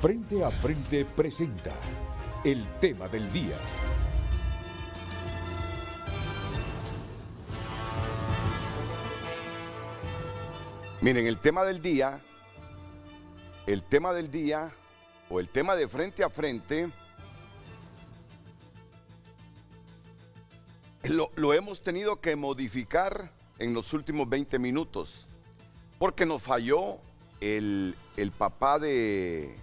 Frente a Frente presenta el tema del día. Miren, el tema del día o el tema de Frente a Frente lo hemos tenido que modificar en los últimos 20 minutos porque nos falló el papá del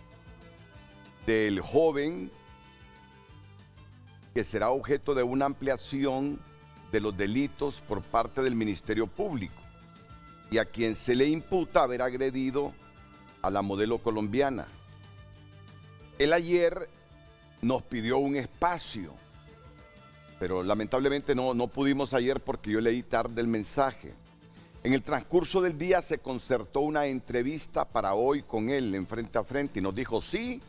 joven que será objeto de una ampliación de los delitos por parte del Ministerio Público y a quien se le imputa haber agredido a la modelo colombiana. Él ayer nos pidió un espacio, pero lamentablemente no pudimos ayer porque yo leí tarde el mensaje. En el transcurso del día se concertó una entrevista para hoy con él en Frente a Frente y nos dijo sí.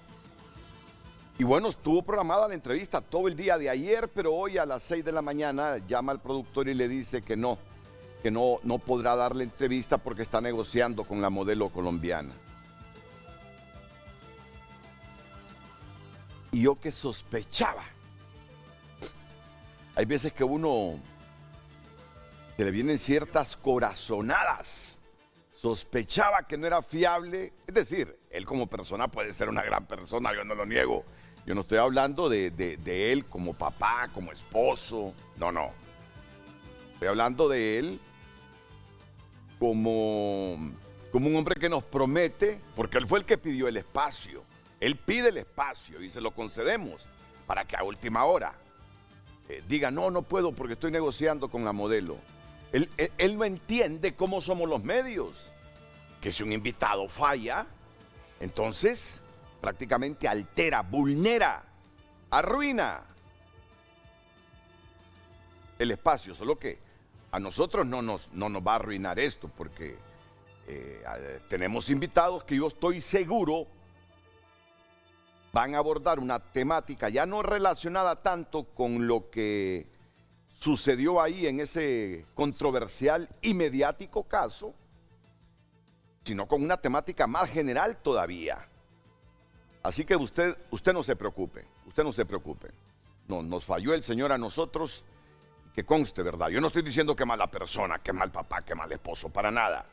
Y bueno, estuvo programada la entrevista todo el día de ayer, pero hoy a las 6 de la mañana llama al productor y le dice que no podrá dar la entrevista porque está negociando con la modelo colombiana. Y yo que sospechaba. Hay veces que uno se le vienen ciertas corazonadas. Sospechaba que no era fiable. Es decir, él como persona puede ser una gran persona, yo no lo niego. Yo no estoy hablando de él como papá, como esposo. No. Estoy hablando de él como un hombre que nos promete, porque él fue el que pidió el espacio. Él pide el espacio y se lo concedemos para que a última hora diga, no puedo porque estoy negociando con la modelo. Él no entiende cómo somos los medios, que si un invitado falla, entonces prácticamente altera, vulnera, arruina el espacio. Solo que a nosotros no nos va a arruinar esto, porque tenemos invitados que yo estoy seguro van a abordar una temática ya no relacionada tanto con lo que sucedió ahí en ese controversial y mediático caso, sino con una temática más general todavía. Así que usted no se preocupe, No, nos falló el Señor a nosotros, que conste, ¿verdad? Yo no estoy diciendo que mala persona, que mal papá, que mal esposo, para nada.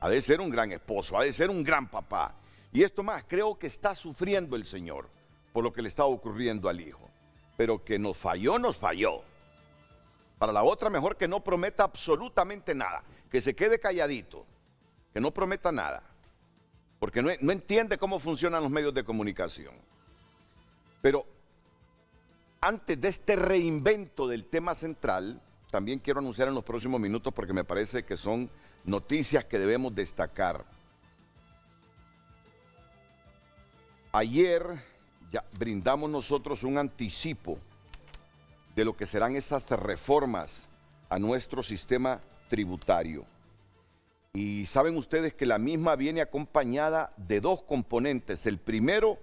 Ha de ser un gran esposo, ha de ser un gran papá. Y esto más, creo que está sufriendo el Señor por lo que le está ocurriendo al hijo. Pero que nos falló. Para la otra, mejor que no prometa absolutamente nada, que se quede calladito, que no prometa nada, porque no entiende cómo funcionan los medios de comunicación. Pero antes de este reinvento del tema central, también quiero anunciar en los próximos minutos, porque me parece que son noticias que debemos destacar. Ayer ya brindamos nosotros un anticipo de lo que serán esas reformas a nuestro sistema tributario. Y saben ustedes que la misma viene acompañada de dos componentes. El primero,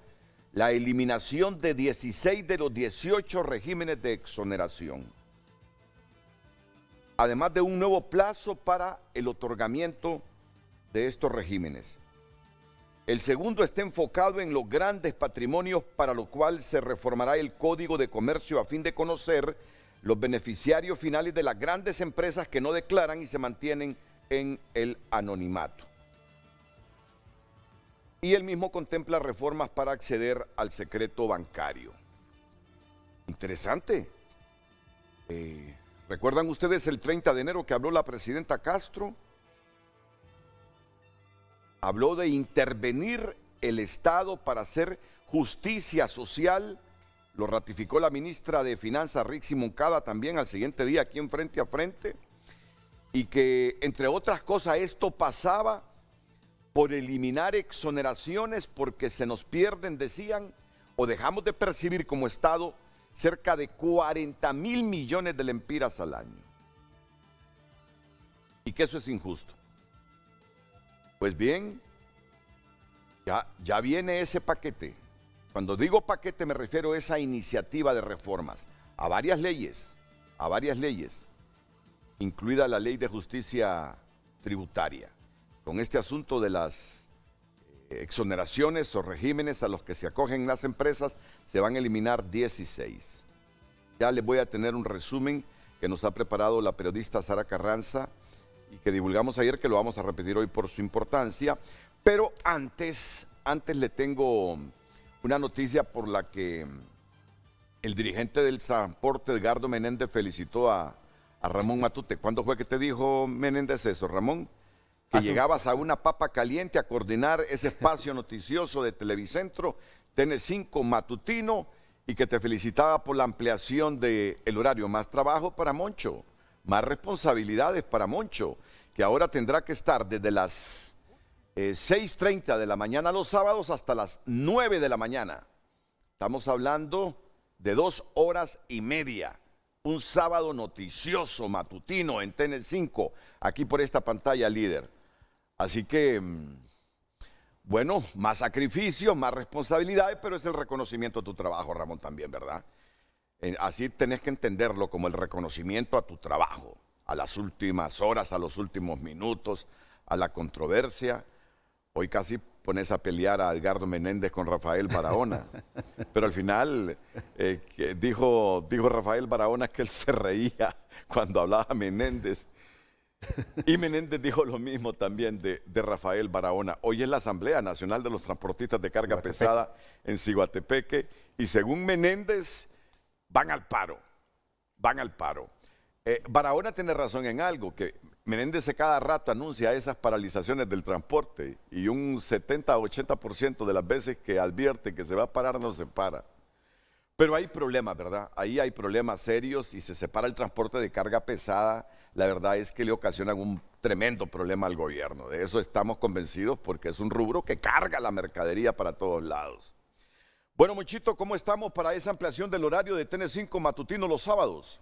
la eliminación de 16 de los 18 regímenes de exoneración. Además de un nuevo plazo para el otorgamiento de estos regímenes. El segundo está enfocado en los grandes patrimonios, para lo cual se reformará el Código de Comercio a fin de conocer los beneficiarios finales de las grandes empresas que no declaran y se mantienen en el anonimato. Y el mismo contempla reformas para acceder al secreto bancario. Interesante. ¿Recuerdan ustedes el 30 de enero que habló la presidenta Castro? Habló de intervenir el Estado para hacer justicia social. Lo ratificó la ministra de Finanzas, Rixy Moncada, también al siguiente día aquí en Frente a Frente. Y que, entre otras cosas, esto pasaba por eliminar exoneraciones porque se nos pierden, decían, o dejamos de percibir como Estado cerca de 40.000 millones de lempiras al año. Y que eso es injusto. Pues bien, ya viene ese paquete. Cuando digo paquete me refiero a esa iniciativa de reformas, a varias leyes, incluida la Ley de Justicia Tributaria, con este asunto de las exoneraciones o regímenes a los que se acogen las empresas, se van a eliminar 16. Ya les voy a tener un resumen que nos ha preparado la periodista Sara Carranza y que divulgamos ayer, que lo vamos a repetir hoy por su importancia. Pero antes le tengo una noticia por la que el dirigente del transporte, Edgardo Menéndez, felicitó a Ramón Matute. ¿Cuándo fue que te dijo Menéndez eso, Ramón? Que llegabas a una papa caliente a coordinar ese espacio noticioso de Televicentro, TN5 matutino, y que te felicitaba por la ampliación del horario. Más trabajo para Moncho, más responsabilidades para Moncho, que ahora tendrá que estar desde las 6:30 de la mañana los sábados hasta las 9 de la mañana. Estamos hablando de 2 horas y media. Un sábado noticioso matutino en TN5, aquí por esta pantalla líder. Así que, bueno, más sacrificios, más responsabilidades, pero es el reconocimiento a tu trabajo, Ramón, también, ¿verdad? Así tenés que entenderlo como el reconocimiento a tu trabajo, a las últimas horas, a los últimos minutos, a la controversia. Hoy casi pones a pelear a Edgardo Menéndez con Rafael Barahona, pero al final dijo Rafael Barahona que él se reía cuando hablaba Menéndez. Y Menéndez dijo lo mismo también de Rafael Barahona. Hoy es la Asamblea Nacional de los Transportistas de Carga Pesada en Ciguatepeque y según Menéndez van al paro. Barahona tiene razón en algo, que Menéndez cada rato anuncia esas paralizaciones del transporte y un 70-80% de las veces que advierte que se va a parar no se para. Pero hay problemas, ¿verdad? Ahí hay problemas serios y se separa el transporte de carga pesada. La verdad es que le ocasionan un tremendo problema al gobierno. De eso estamos convencidos porque es un rubro que carga la mercadería para todos lados. Bueno, Monchito, ¿cómo estamos para esa ampliación del horario de TN5 matutino los sábados?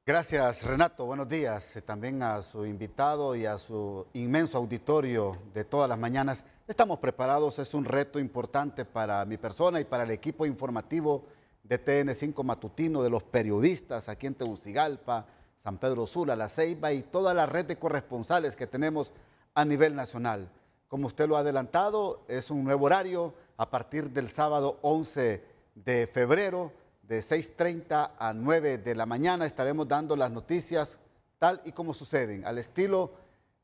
Gracias, Renato. Buenos días. También a su invitado y a su inmenso auditorio de todas las mañanas. Estamos preparados. Es un reto importante para mi persona y para el equipo informativo de TN5 matutino, de los periodistas aquí en Tegucigalpa, San Pedro Sula, La Ceiba y toda la red de corresponsales que tenemos a nivel nacional. Como usted lo ha adelantado, es un nuevo horario a partir del sábado 11 de febrero, de 6:30 a 9 de la mañana. Estaremos dando las noticias tal y como suceden, al estilo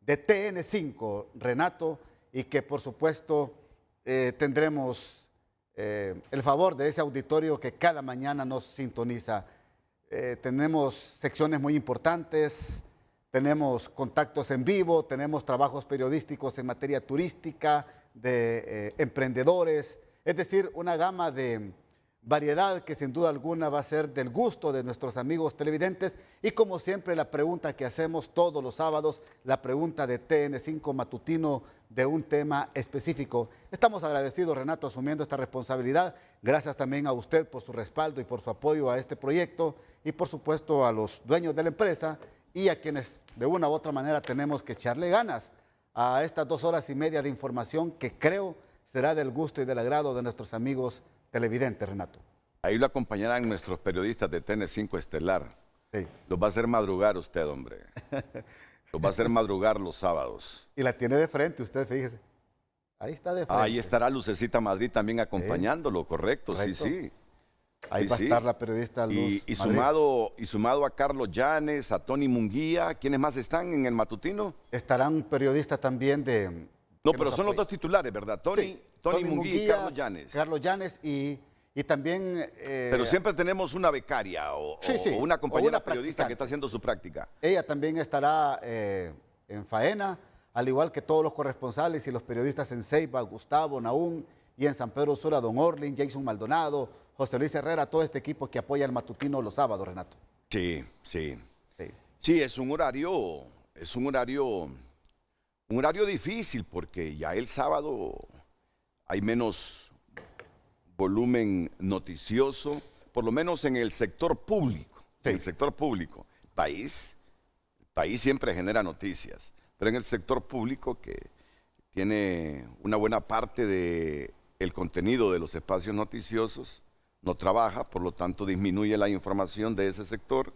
de TN5, Renato, y que por supuesto tendremos el favor de ese auditorio que cada mañana nos sintoniza. Tenemos secciones muy importantes, tenemos contactos en vivo, tenemos trabajos periodísticos en materia turística, de emprendedores, es decir, una gama de variedad que sin duda alguna va a ser del gusto de nuestros amigos televidentes. Y como siempre, la pregunta que hacemos todos los sábados, la pregunta de TN5 matutino de un tema específico. Estamos agradecidos, Renato, asumiendo esta responsabilidad. Gracias también a usted por su respaldo y por su apoyo a este proyecto y por supuesto a los dueños de la empresa y a quienes de una u otra manera tenemos que echarle ganas a estas 2 horas y media de información que creo será del gusto y del agrado de nuestros amigos televidente, Renato. Ahí lo acompañarán nuestros periodistas de TN5 Estelar. Sí. Los va a hacer madrugar usted, hombre. Los va a hacer madrugar los sábados. Y la tiene de frente, usted, fíjese. Ahí está de frente. Ahí estará Lucecita Madrid también acompañándolo, correcto. Correcto. Sí. Ahí va a estar la periodista Luz y Madrid. sumado a Carlos Llanes, a Tony Munguía, ¿quiénes más están en el matutino? Estarán periodistas también de... No, pero son los dos titulares, ¿verdad? Tony Munguía y Carlos Llanes. Carlos Llanes y también... pero siempre tenemos una becaria o una compañera periodista que está haciendo su práctica. Ella también estará en faena, al igual que todos los corresponsales y los periodistas en Ceiba, Gustavo, Naún, y en San Pedro Sula, Don Orlin, Jason Maldonado, José Luis Herrera, todo este equipo que apoya el matutino los sábados, Renato. Sí, es un horario difícil porque ya el sábado hay menos volumen noticioso, por lo menos en el sector público. Sí. En el sector público. El país siempre genera noticias, pero en el sector público, que tiene una buena parte del contenido de los espacios noticiosos, no trabaja, por lo tanto disminuye la información de ese sector.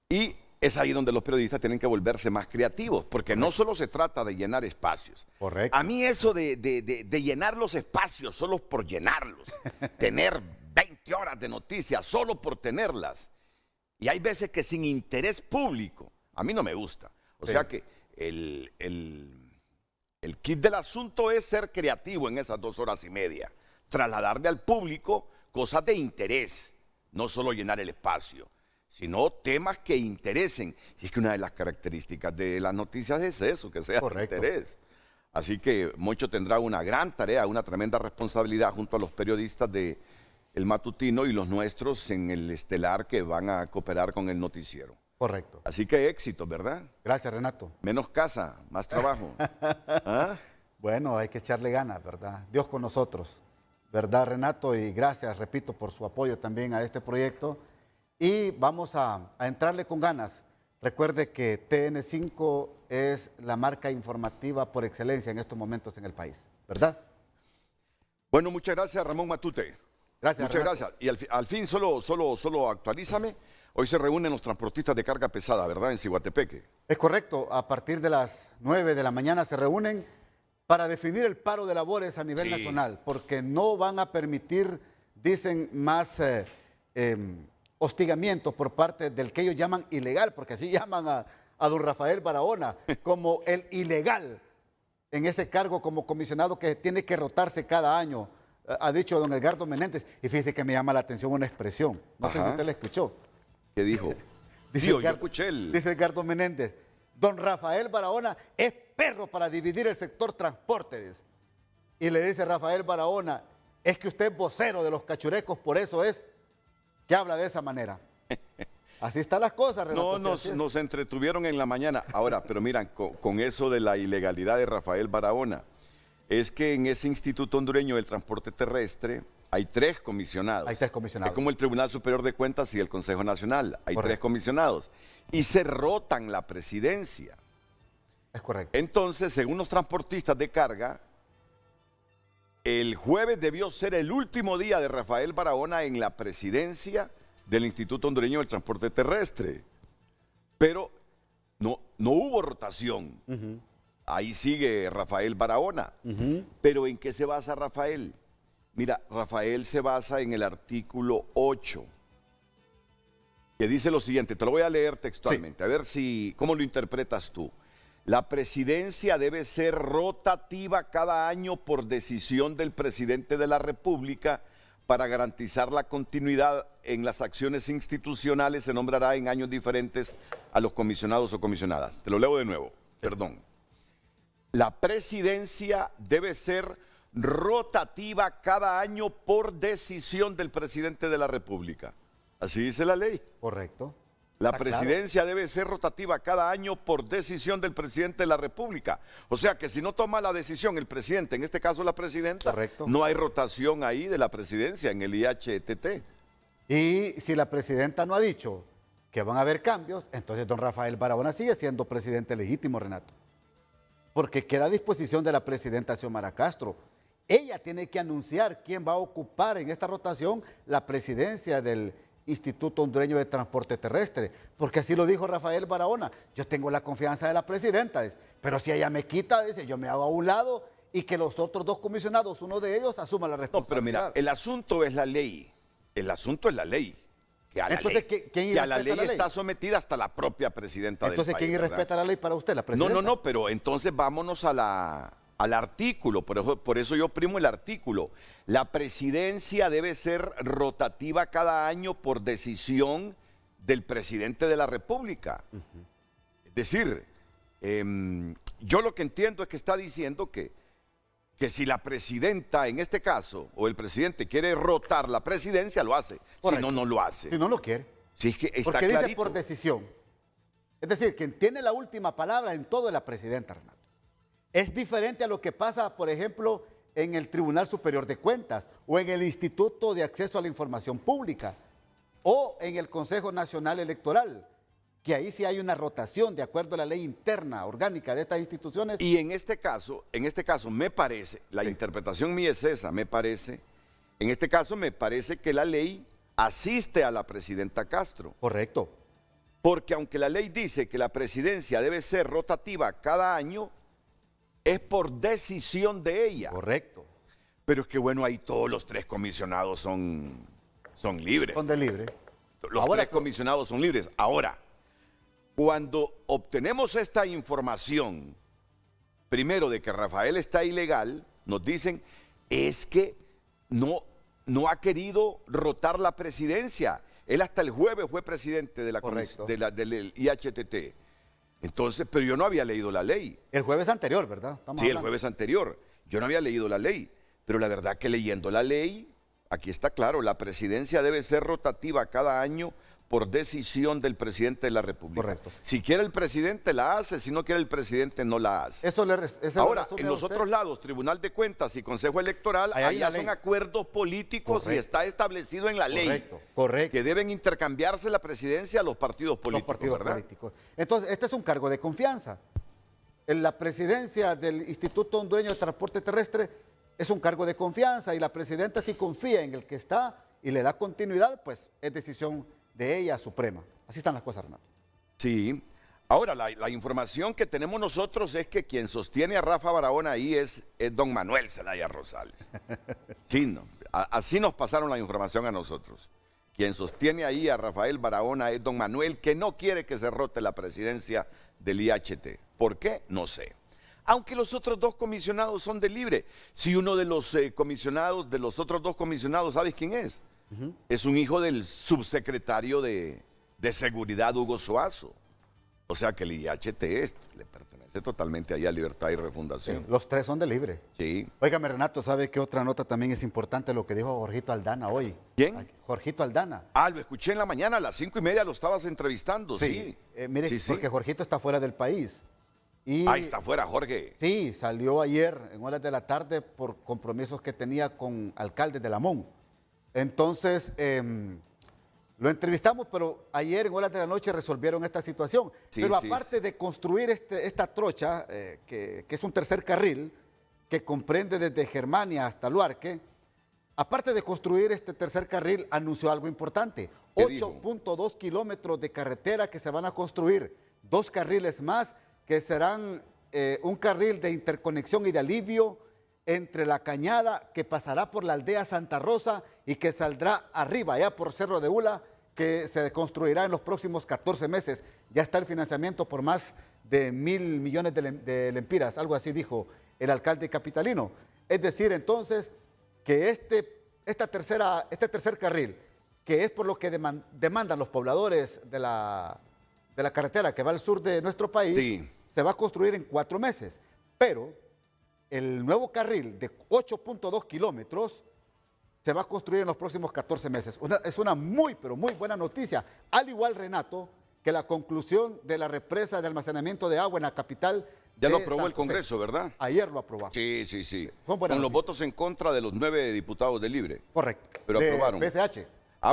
Y es ahí donde los periodistas tienen que volverse más creativos, porque no solo se trata de llenar espacios. Correcto. A mí eso de llenar los espacios solo por llenarlos, tener 20 horas de noticias solo por tenerlas, y hay veces que sin interés público, a mí no me gusta. O sea que el kit del asunto es ser creativo en esas 2 horas y media, trasladarle al público cosas de interés, no solo llenar el espacio, sino temas que interesen. Y es que una de las características de las noticias es eso, que sea de interés. Así que Moncho tendrá una gran tarea, una tremenda responsabilidad junto a los periodistas de El Matutino y los nuestros en el estelar que van a cooperar con el noticiero. Correcto. Así que éxito, ¿verdad? Gracias, Renato. Menos casa, más trabajo. ¿Ah? Bueno, hay que echarle ganas, ¿verdad? Dios con nosotros, ¿verdad, Renato? Y gracias, repito, por su apoyo también a este proyecto. Y vamos a entrarle con ganas. Recuerde que TN5 es la marca informativa por excelencia en estos momentos en el país, ¿verdad? Bueno, muchas gracias, Ramón Matute. Gracias, Muchas Renato. gracias. Y al fin, solo actualízame. Hoy se reúnen los transportistas de carga pesada, ¿verdad? En Ciguatepeque. Es correcto, a partir de las 9 de la mañana se reúnen para definir el paro de labores a nivel nacional, porque no van a permitir, dicen, más hostigamiento por parte del que ellos llaman ilegal, porque así llaman a don Rafael Barahona, como el ilegal en ese cargo como comisionado que tiene que rotarse cada año, ha dicho don Edgardo Menéndez. Y fíjese que me llama la atención una expresión, no sé si usted la escuchó. ¿Qué dijo? Dice Tío, Edgardo, yo escuché dice Edgardo Menéndez, don Rafael Barahona es perro para dividir el sector transporte, dice. Y le dice Rafael Barahona, es que usted es vocero de los cachurecos, por eso es que habla de esa manera. Así están las cosas, Renato. No, nos entretuvieron en la mañana. Ahora, pero miran, con eso de la ilegalidad de Rafael Barahona, es que en ese Instituto Hondureño del Transporte Terrestre hay 3 comisionados. Hay 3 comisionados. Es como el Tribunal Superior de Cuentas y el Consejo Nacional. Hay Correcto. 3 comisionados. Y se rotan la presidencia. Es correcto. Entonces, según los transportistas de carga, el jueves debió ser el último día de Rafael Barahona en la presidencia del Instituto Hondureño del Transporte Terrestre. Pero no hubo rotación. Ahí sigue Rafael Barahona. Pero ¿en qué se basa Rafael? Mira, Rafael se basa en el artículo 8, que dice lo siguiente, te lo voy a leer textualmente, a ver cómo lo interpretas tú. La presidencia debe ser rotativa cada año por decisión del presidente de la República. Para garantizar la continuidad en las acciones institucionales se nombrará en años diferentes a los comisionados o comisionadas. Te lo leo de nuevo, perdón. La presidencia debe ser rotativa cada año por decisión del presidente de la República. Así dice la ley. Correcto. La presidencia debe ser rotativa cada año por decisión del presidente de la República. O sea que si no toma la decisión el presidente, en este caso la presidenta, correcto, no hay rotación ahí de la presidencia en el IHTT. Y si la presidenta no ha dicho que van a haber cambios, entonces don Rafael Barahona sigue siendo presidente legítimo, Renato. Porque queda a disposición de la presidenta Xiomara Castro. Ella tiene que anunciar quién va a ocupar en esta rotación la presidencia del Instituto Hondureño de Transporte Terrestre, porque así lo dijo Rafael Barahona. Yo tengo la confianza de la presidenta, dice, pero si ella me quita, dice, yo me hago a un lado y que los otros 2 comisionados, uno de ellos, asuma la responsabilidad. No, pero mira, el asunto es la ley. El asunto es la ley. Que a la entonces, ley, ¿quién que a la irrespeta ley la está sometida hasta la propia presidenta Entonces, del país. ¿quién irrespeta la ley para usted, la presidenta? No, pero entonces vámonos al artículo, por eso yo primo el artículo. La presidencia debe ser rotativa cada año por decisión del presidente de la República. Es decir, yo lo que entiendo es que está diciendo que si la presidenta, en este caso, o el presidente quiere rotar la presidencia, lo hace. Correcto. Si no, no lo hace. Si no lo quiere. Si es que está porque clarito. dice por decisión. Es decir, quien tiene la última palabra en todo es la presidenta, Renato. Es diferente a lo que pasa, por ejemplo, en el Tribunal Superior de Cuentas o en el Instituto de Acceso a la Información Pública o en el Consejo Nacional Electoral, que ahí sí hay una rotación de acuerdo a la ley interna orgánica de estas instituciones. Y en este caso me parece, la interpretación mía es esa, en este caso me parece que la ley asiste a la presidenta Castro. Correcto. Porque aunque la ley dice que la presidencia debe ser rotativa cada año, es por decisión de ella. Correcto. Pero es que bueno, ahí todos los 3 comisionados son libres. Son de libre. Los 3 comisionados son libres. Ahora, cuando obtenemos esta información, primero de que Rafael está ilegal, nos dicen, es que no ha querido rotar la presidencia. Él hasta el jueves fue presidente de del IHTT. Entonces, pero yo no había leído la ley. El jueves anterior, ¿verdad? El jueves anterior. Yo no había leído la ley. Pero la verdad que leyendo la ley, aquí está claro, la presidencia debe ser rotativa cada año por decisión del presidente de la República. Correcto. Si quiere el presidente la hace, si no quiere el presidente no la hace. Ahora, en los otros lados, Tribunal de Cuentas y Consejo Electoral, allá son acuerdos políticos. Correcto. Y está establecido en la ley. Correcto. Que deben intercambiarse la presidencia a los partidos políticos. Los partidos políticos. Entonces, este es un cargo de confianza. En la presidencia del Instituto Hondureño de Transporte Terrestre es un cargo de confianza y la presidenta, si confía en el que está y le da continuidad, pues es decisión de ella suprema. Así están las cosas, Renato. Sí. Ahora, la información que tenemos nosotros es que quien sostiene a Rafa Barahona ahí es don Manuel Zelaya Rosales. Sí, no, así nos pasaron la información a nosotros. Quien sostiene ahí a Rafael Barahona es don Manuel, que no quiere que se rote la presidencia del IHT. ¿Por qué? No sé. Aunque los otros 2 comisionados son de libre. Si uno de los comisionados, de los otros 2 comisionados, ¿sabes quién es? Es un hijo del subsecretario de Seguridad, Hugo Suazo. O sea que el IHT le pertenece totalmente ahí a Libertad y Refundación. Sí, los 3 son de libre. Sí. Óigame, Renato, ¿sabe qué otra nota también es importante? Lo que dijo Jorgito Aldana hoy. ¿Quién? Jorgito Aldana. Lo escuché en la mañana, a las 5:30 lo estabas entrevistando. Sí. Mire, porque Jorgito está fuera del país. Ahí está fuera, Jorge. Sí, salió ayer en horas de la tarde por compromisos que tenía con alcaldes de Lamón. Entonces, lo entrevistamos, pero ayer en horas de la noche resolvieron esta situación. Pero aparte de construir esta trocha, que es un tercer carril, que comprende desde Germania hasta Luarque, aparte de construir este tercer carril, anunció algo importante. 8.2 kilómetros de carretera que se van a construir, 2 carriles más que serán un carril de interconexión y de alivio entre la Cañada, que pasará por la aldea Santa Rosa y que saldrá arriba, allá por Cerro de Ula, que se construirá en los próximos 14 meses. Ya está el financiamiento por más de 1.000 millones de lempiras, algo así dijo el alcalde capitalino. Es decir, entonces, que este tercer carril, que es por lo que demandan los pobladores de la carretera que va al sur de nuestro país, se va a construir en 4 meses. Pero el nuevo carril de 8.2 kilómetros se va a construir en los próximos 14 meses. Es una muy, pero muy buena noticia. Al igual, Renato, que la conclusión de la represa de almacenamiento de agua en la capital. Ya lo aprobó el Congreso, ¿verdad? Ayer lo aprobó. Sí. Con los votos en contra de los 9 diputados de Libre. Correcto. Pero aprobaron. PSH.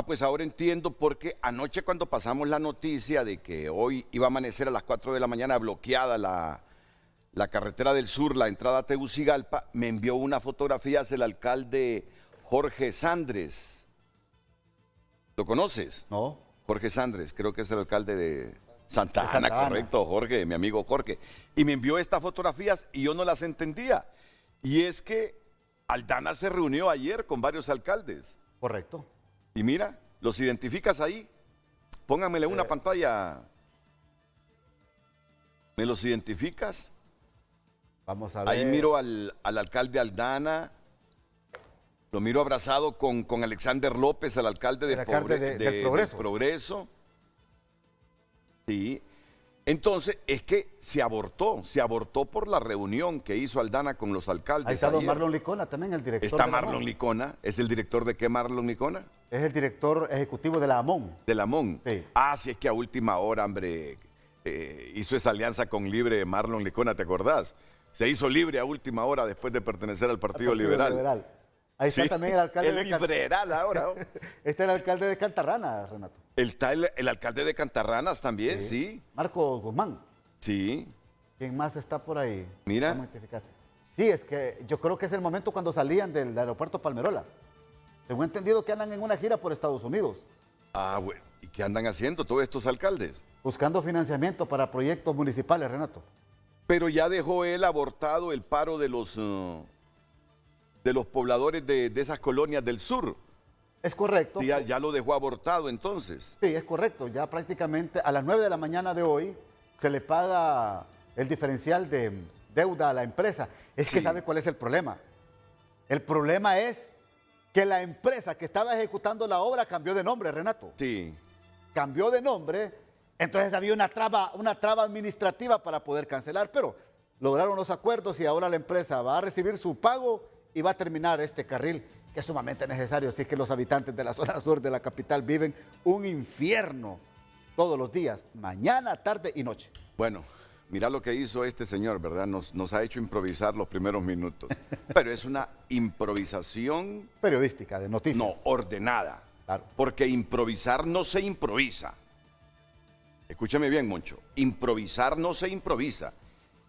Pues ahora entiendo porque anoche cuando pasamos la noticia de que hoy iba a amanecer a las 4 de la mañana bloqueada la carretera del sur, la entrada a Tegucigalpa, me envió una fotografía el alcalde Jorge Sandres. ¿Lo conoces? No. Jorge Sandres, creo que es el alcalde de Santa Ana, correcto, Jorge, mi amigo Jorge. Y me envió estas fotografías y yo no las entendía. Y es que Aldana se reunió ayer con varios alcaldes. Correcto. Y mira, ¿los identificas ahí? Pónganmele una pantalla. ¿Me los identificas? Vamos a ver. Ahí miro al alcalde Aldana. Lo miro abrazado con Alexander López, el alcalde del Progreso. Sí. Entonces, es que se abortó por la reunión que hizo Aldana con los alcaldes. Ahí está don Marlon Licona también, el director. Está Marlon Licona. ¿Es el director de qué, Marlon Licona? Es el director ejecutivo de la AMON. ¿De la AMON? Sí. Sí, es que a última hora, hombre, hizo esa alianza con Libre Marlon Licona, ¿te acordás? Se hizo Libre a última hora después de pertenecer al Partido Liberal. Ahí está también el alcalde de Liberal ahora. Está el alcalde de Cantarranas, Renato. El alcalde de Cantarranas también, sí. Marcos Guzmán. Sí. ¿Quién más está por ahí? Mira. Sí, es que yo creo que es el momento cuando salían del aeropuerto Palmerola. Tengo entendido que andan en una gira por Estados Unidos. Bueno. ¿Y qué andan haciendo todos estos alcaldes? Buscando financiamiento para proyectos municipales, Renato. Pero ya dejó él abortado el paro de los pobladores de esas colonias del sur. Es correcto. Sí, ya lo dejó abortado entonces. Sí, es correcto. Ya prácticamente a las 9 de la mañana de hoy se le paga el diferencial de deuda a la empresa. Es que ¿sabe cuál es el problema? El problema es que la empresa que estaba ejecutando la obra cambió de nombre, Renato. Sí. Cambió de nombre, entonces había una traba administrativa para poder cancelar, pero lograron los acuerdos y ahora la empresa va a recibir su pago y va a terminar este carril que es sumamente necesario. Así que los habitantes de la zona sur de la capital viven un infierno todos los días, mañana, tarde y noche. Bueno, mira lo que hizo este señor, ¿verdad? Nos ha hecho improvisar los primeros minutos. Pero es una improvisación... Periodística, de noticias. No, ordenada. Claro. Porque improvisar no se improvisa. Escúchame bien, Moncho. Improvisar no se improvisa.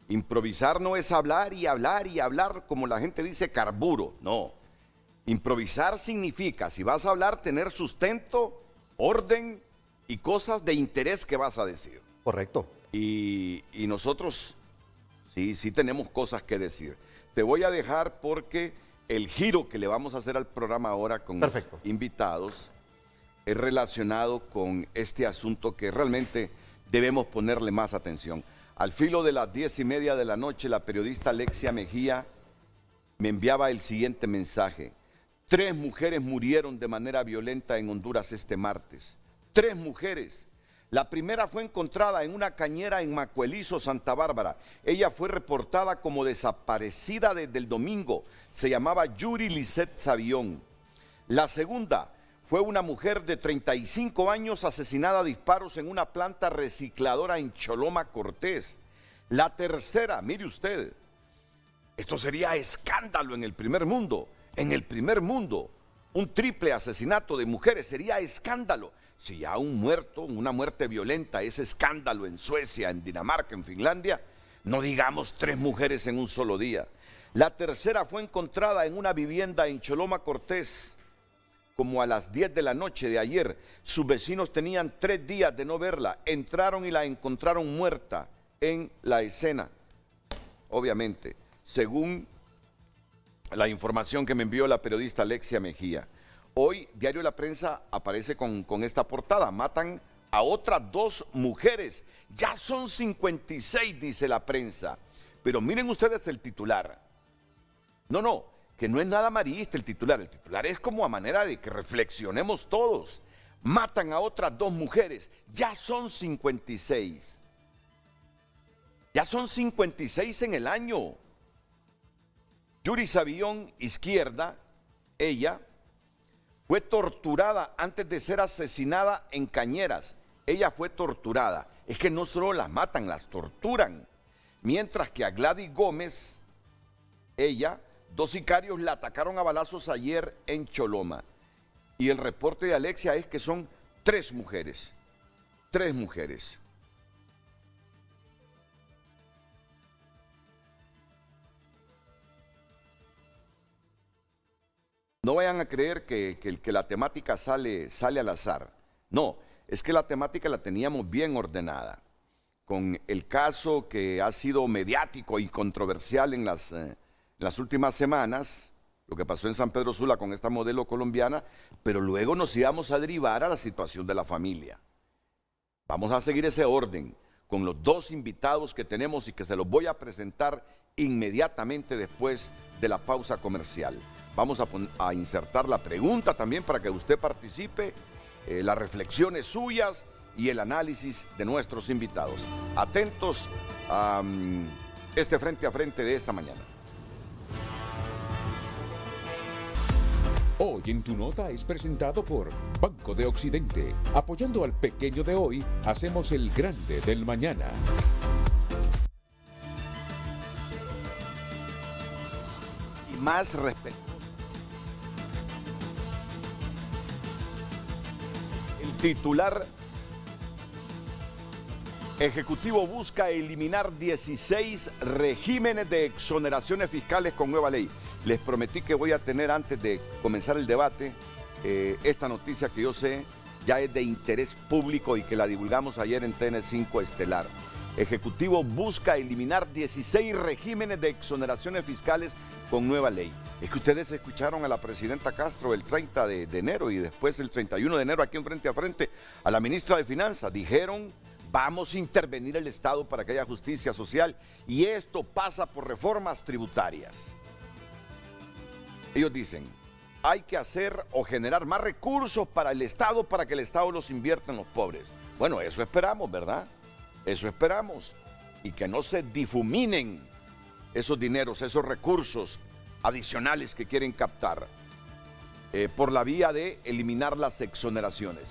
Improvisar no es hablar y hablar y hablar como la gente dice carburo. No. Improvisar significa, si vas a hablar, tener sustento, orden y cosas de interés que vas a decir. Correcto. Y nosotros sí tenemos cosas que decir. Te voy a dejar porque el giro que le vamos a hacer al programa ahora con los invitados es relacionado con este asunto que realmente debemos ponerle más atención. Al filo de las 10:30 de la noche, la periodista Alexia Mejía me enviaba el siguiente mensaje. 3 mujeres murieron de manera violenta en Honduras este martes. 3 mujeres. La primera fue encontrada en una cañera en Macuelizo, Santa Bárbara. Ella fue reportada como desaparecida desde el domingo. Se llamaba Yuri Lisette Savión. La segunda fue una mujer de 35 años asesinada a disparos en una planta recicladora en Choloma, Cortés. La tercera, mire usted, esto sería escándalo en el primer mundo. En el primer mundo, un triple asesinato de mujeres sería escándalo. Si ya una muerte violenta es escándalo en Suecia, en Dinamarca, en Finlandia, no digamos 3 mujeres en un solo día. La tercera fue encontrada en una vivienda en Choloma, Cortés, como a las 10 de la noche de ayer. Sus vecinos tenían 3 días de no verla. Entraron y la encontraron muerta en la escena. Obviamente, según la información que me envió la periodista Alexia Mejía. Hoy, Diario La Prensa aparece con esta portada. Matan a otras 2 mujeres. Ya son 56, dice la prensa. Pero miren ustedes el titular. No, que no es nada amarillista el titular. El titular es como a manera de que reflexionemos todos. Matan a otras 2 mujeres. Ya son 56. Ya son 56 en el año. Yuri Savión Izquierda, ella, fue torturada antes de ser asesinada en Cañeras. Ella fue torturada. Es que no solo las matan, las torturan. Mientras que a Gladys Gómez, ella, 2 sicarios la atacaron a balazos ayer en Choloma. Y el reporte de Alexia es que son 3 mujeres. 3 mujeres. No vayan a creer que la temática sale al azar. No, es que la temática la teníamos bien ordenada. Con el caso que ha sido mediático y controversial en las últimas semanas, lo que pasó en San Pedro Sula con esta modelo colombiana, pero luego nos íbamos a derivar a la situación de la familia. Vamos a seguir ese orden con los 2 invitados que tenemos y que se los voy a presentar inmediatamente después de la pausa comercial. Vamos a insertar la pregunta también para que usted participe, las reflexiones suyas y el análisis de nuestros invitados. Atentos a este frente a frente de esta mañana. Hoy en Tu Nota es presentado por Banco de Occidente. Apoyando al pequeño de hoy, hacemos el grande del mañana. Y más respeto. El titular ejecutivo busca eliminar 16 regímenes de exoneraciones fiscales con nueva ley. Les prometí que voy a tener antes de comenzar el debate esta noticia que yo sé ya es de interés público y que la divulgamos ayer en TN5 Estelar. Ejecutivo busca eliminar 16 regímenes de exoneraciones fiscales con nueva ley. Es que ustedes escucharon a la presidenta Castro el 30 de enero y después el 31 de enero aquí en Frente a Frente a la ministra de Finanzas. Dijeron, vamos a intervenir el Estado para que haya justicia social y esto pasa por reformas tributarias. Ellos dicen, hay que hacer o generar más recursos para el Estado para que el Estado los invierta en los pobres. Bueno, eso esperamos, ¿verdad? Eso esperamos. Y que no se difuminen esos dineros, esos recursos adicionales que quieren captar por la vía de eliminar las exoneraciones.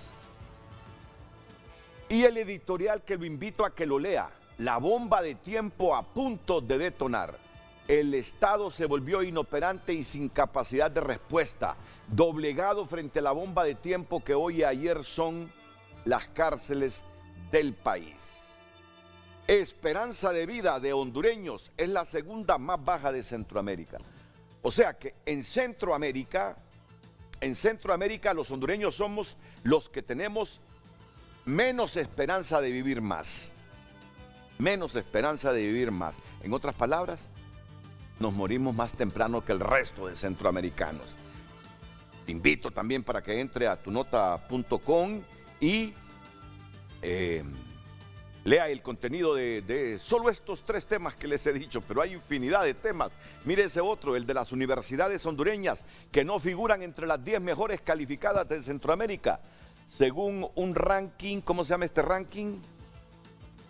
Y el editorial que lo invito a que lo lea, la bomba de tiempo a punto de detonar. El Estado se volvió inoperante y sin capacidad de respuesta, doblegado frente a la bomba de tiempo que hoy y ayer son las cárceles del país. Esperanza de vida de hondureños es la segunda más baja de Centroamérica. O sea que en Centroamérica los hondureños somos los que tenemos menos esperanza de vivir más. Menos esperanza de vivir más. En otras palabras, nos morimos más temprano que el resto de centroamericanos. Te invito también para que entre a tunota.com y lea el contenido de solo estos 3 temas que les he dicho, pero hay infinidad de temas. Mire ese otro, el de las universidades hondureñas que no figuran entre las 10 mejores calificadas de Centroamérica. Según un ranking, ¿cómo se llama este ranking?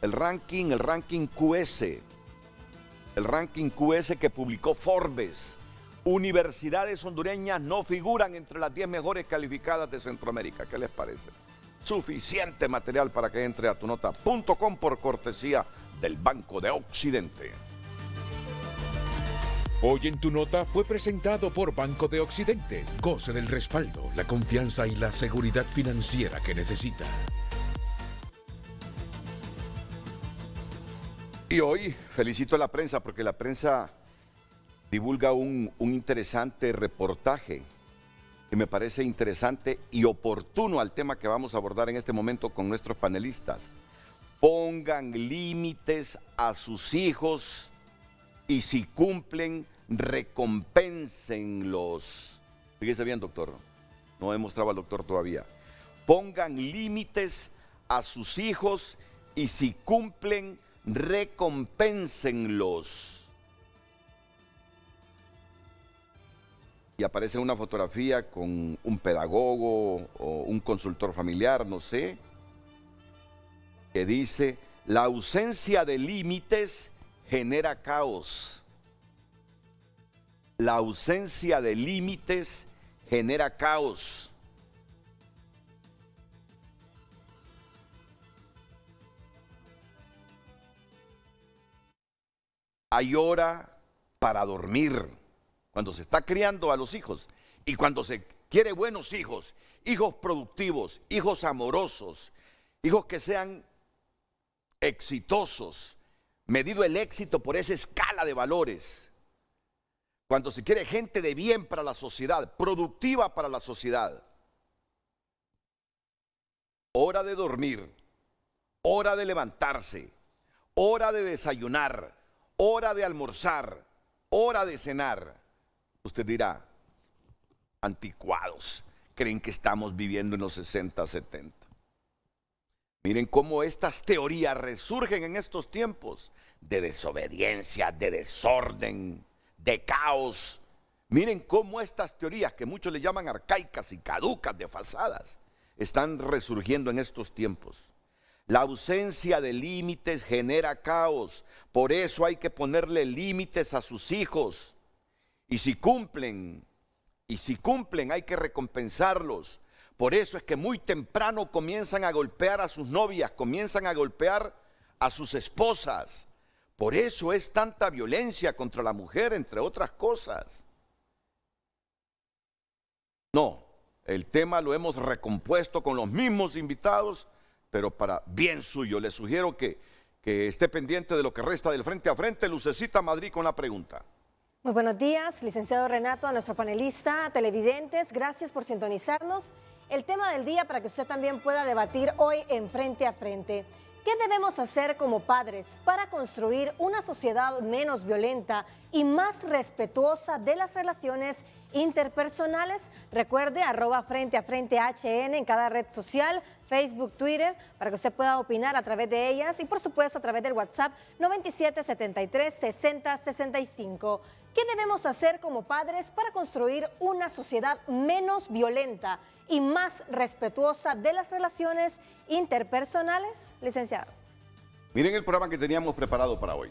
El ranking QS. El ranking QS que publicó Forbes. Universidades hondureñas no figuran entre las 10 mejores calificadas de Centroamérica. ¿Qué les parece? Suficiente material para que entre a tunota.com por cortesía del Banco de Occidente. Hoy en Tu Nota fue presentado por Banco de Occidente. Goce del respaldo, la confianza y la seguridad financiera que necesita. Y hoy felicito a la prensa porque la prensa divulga un interesante reportaje que me parece interesante y oportuno al tema que vamos a abordar en este momento con nuestros panelistas. Pongan límites a sus hijos y si cumplen, recompénsenlos. Fíjese bien, doctor. No he mostrado al doctor todavía. Pongan límites a sus hijos y si cumplen, recompénsenlos. Y aparece una fotografía con un pedagogo o un consultor familiar, no sé, que dice, la ausencia de límites genera caos. La ausencia de límites genera caos. Hay hora para dormir cuando se está criando a los hijos y cuando se quiere buenos hijos, hijos productivos, hijos amorosos, hijos que sean exitosos, medido el éxito por esa escala de valores. Cuando se quiere gente de bien para la sociedad, productiva para la sociedad. Hora de dormir, hora de levantarse, hora de desayunar, hora de almorzar, hora de cenar. Usted dirá, anticuados, creen que estamos viviendo en los 60, 70. Miren cómo estas teorías resurgen en estos tiempos de desobediencia, de desorden, de caos. Miren cómo estas teorías, que muchos le llaman arcaicas y caducas, desfasadas, están resurgiendo en estos tiempos. La ausencia de límites genera caos. Por eso hay que ponerle límites a sus hijos. Y si cumplen hay que recompensarlos. Por eso es que muy temprano comienzan a golpear a sus novias, comienzan a golpear a sus esposas. Por eso es tanta violencia contra la mujer, entre otras cosas. No, el tema lo hemos recompuesto con los mismos invitados, pero para bien suyo. Les sugiero que esté pendiente de lo que resta del Frente a Frente. Lucecita Madrid con la pregunta. Muy buenos días, licenciado Renato, a nuestro panelista, televidentes, gracias por sintonizarnos. El tema del día para que usted también pueda debatir hoy en Frente a Frente. ¿Qué debemos hacer como padres para construir una sociedad menos violenta y más respetuosa de las relaciones interpersonales? Recuerde, @Frente a Frente HN en cada red social, Facebook, Twitter, para que usted pueda opinar a través de ellas y por supuesto a través del WhatsApp 9773-6065. ¿Qué debemos hacer como padres para construir una sociedad menos violenta y más respetuosa de las relaciones interpersonales? Licenciado. Miren el programa que teníamos preparado para hoy.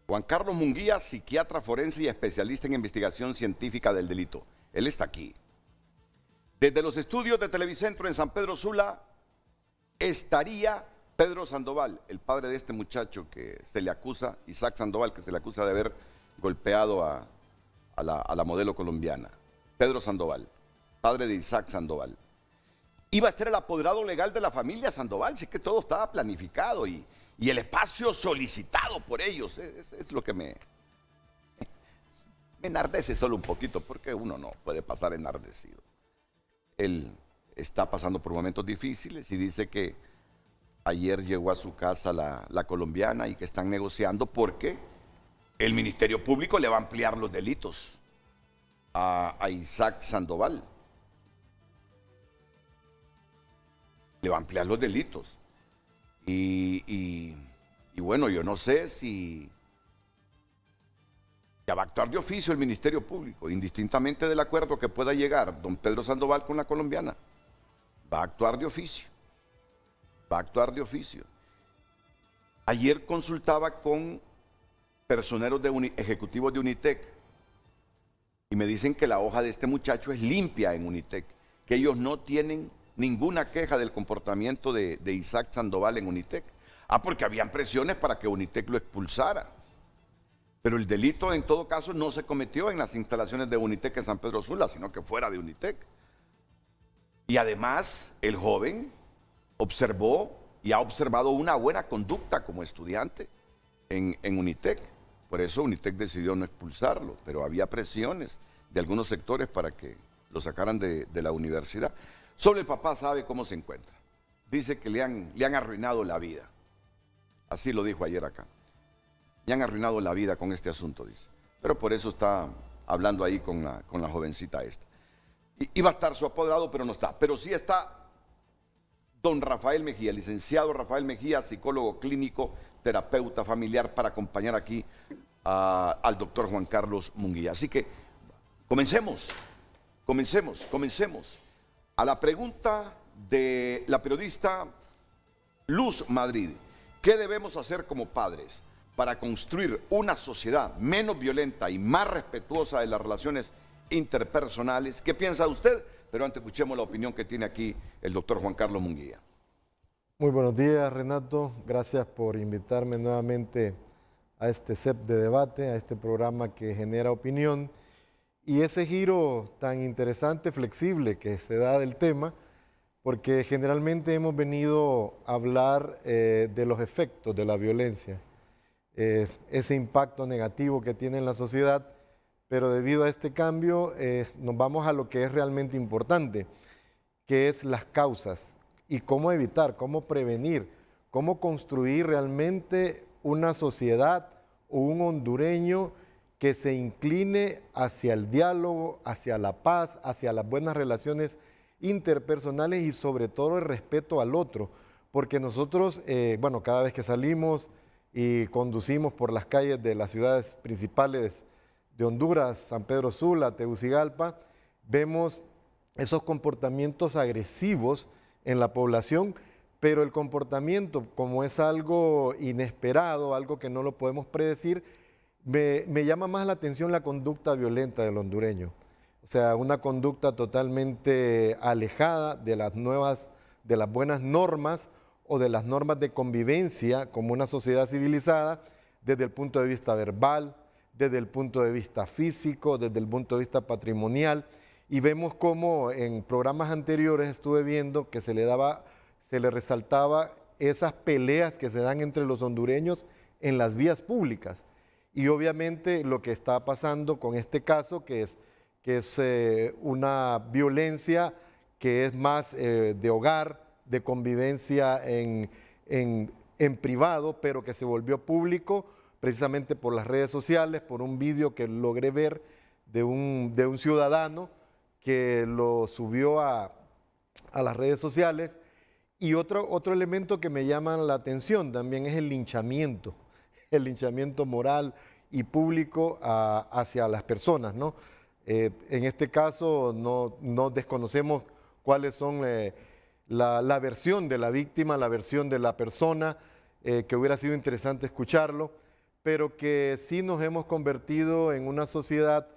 Juan Carlos Munguía, psiquiatra forense y especialista en investigación científica del delito. Él está aquí. Desde los estudios de Televicentro en San Pedro Sula estaría Pedro Sandoval, el padre de este muchacho que se le acusa, Isaac Sandoval, que se le acusa de haber golpeado a la modelo colombiana. Pedro Sandoval, padre de Isaac Sandoval. Iba a ser el apoderado legal de la familia Sandoval, si es que todo estaba planificado y el espacio solicitado por ellos. Es lo que me enardece solo un poquito, porque uno no puede pasar enardecido. Él está pasando por momentos difíciles y dice que ayer llegó a su casa la colombiana y que están negociando porque el Ministerio Público le va a ampliar los delitos a Isaac Sandoval. Le va a ampliar los delitos. Y bueno, yo no sé si ya va a actuar de oficio el Ministerio Público, indistintamente del acuerdo que pueda llegar don Pedro Sandoval con la colombiana. Va a actuar de oficio. Va a actuar de oficio. Ayer consultaba con personeros ejecutivos de Unitec y me dicen que la hoja de este muchacho es limpia en Unitec, que ellos no tienen ninguna queja del comportamiento de Isaac Sandoval en Unitec. Porque habían presiones para que Unitec lo expulsara. Pero el delito en todo caso no se cometió en las instalaciones de Unitec en San Pedro Sula, sino que fuera de Unitec. Y además el joven observó y ha observado una buena conducta como estudiante en Unitec. Por eso Unitec decidió no expulsarlo, pero había presiones de algunos sectores para que lo sacaran de la universidad. Solo el papá sabe cómo se encuentra. Dice que le han arruinado la vida. Así lo dijo ayer acá. Le han arruinado la vida con este asunto, dice. Pero por eso está hablando ahí con la jovencita esta. Iba a estar su apoderado, pero no está. Pero sí está don Rafael Mejía, licenciado Rafael Mejía, psicólogo clínico, terapeuta familiar, para acompañar aquí al doctor Juan Carlos Munguía. Así que comencemos. A la pregunta de la periodista Luz Madrid. ¿Qué debemos hacer como padres para construir una sociedad menos violenta y más respetuosa de las relaciones interpersonales? ¿Qué piensa usted? Pero antes escuchemos la opinión que tiene aquí el doctor Juan Carlos Munguía. Muy buenos días, Renato. Gracias por invitarme nuevamente a este set de debate, a este programa que genera opinión. Y ese giro tan interesante, flexible que se da del tema, porque generalmente hemos venido a hablar de los efectos de la violencia, ese impacto negativo que tiene en la sociedad, pero debido a este cambio nos vamos a lo que es realmente importante, que es las causas y cómo evitar, cómo prevenir, cómo construir realmente una sociedad o un hondureño que se incline hacia el diálogo, hacia la paz, hacia las buenas relaciones interpersonales y sobre todo el respeto al otro, porque nosotros, cada vez que salimos y conducimos por las calles de las ciudades principales de Honduras, San Pedro Sula, Tegucigalpa, vemos esos comportamientos agresivos en la población, pero el comportamiento, como es algo inesperado, algo que no lo podemos predecir, me llama más la atención la conducta violenta del hondureño. O sea, una conducta totalmente alejada de las buenas normas o de las normas de convivencia como una sociedad civilizada, desde el punto de vista verbal, desde el punto de vista físico, desde el punto de vista patrimonial. Y vemos cómo en programas anteriores estuve viendo que se le resaltaba esas peleas que se dan entre los hondureños en las vías públicas. Y obviamente lo que está pasando con este caso, que es una violencia que es más de hogar, de convivencia en privado, pero que se volvió público precisamente por las redes sociales, por un vídeo que logré ver de un ciudadano que lo subió a las redes sociales. Y otro elemento que me llama la atención también es el linchamiento moral y público hacia las personas, ¿no? En este caso no desconocemos cuáles son la versión de la víctima, la versión de la persona, que hubiera sido interesante escucharlo, pero que sí nos hemos convertido en una sociedad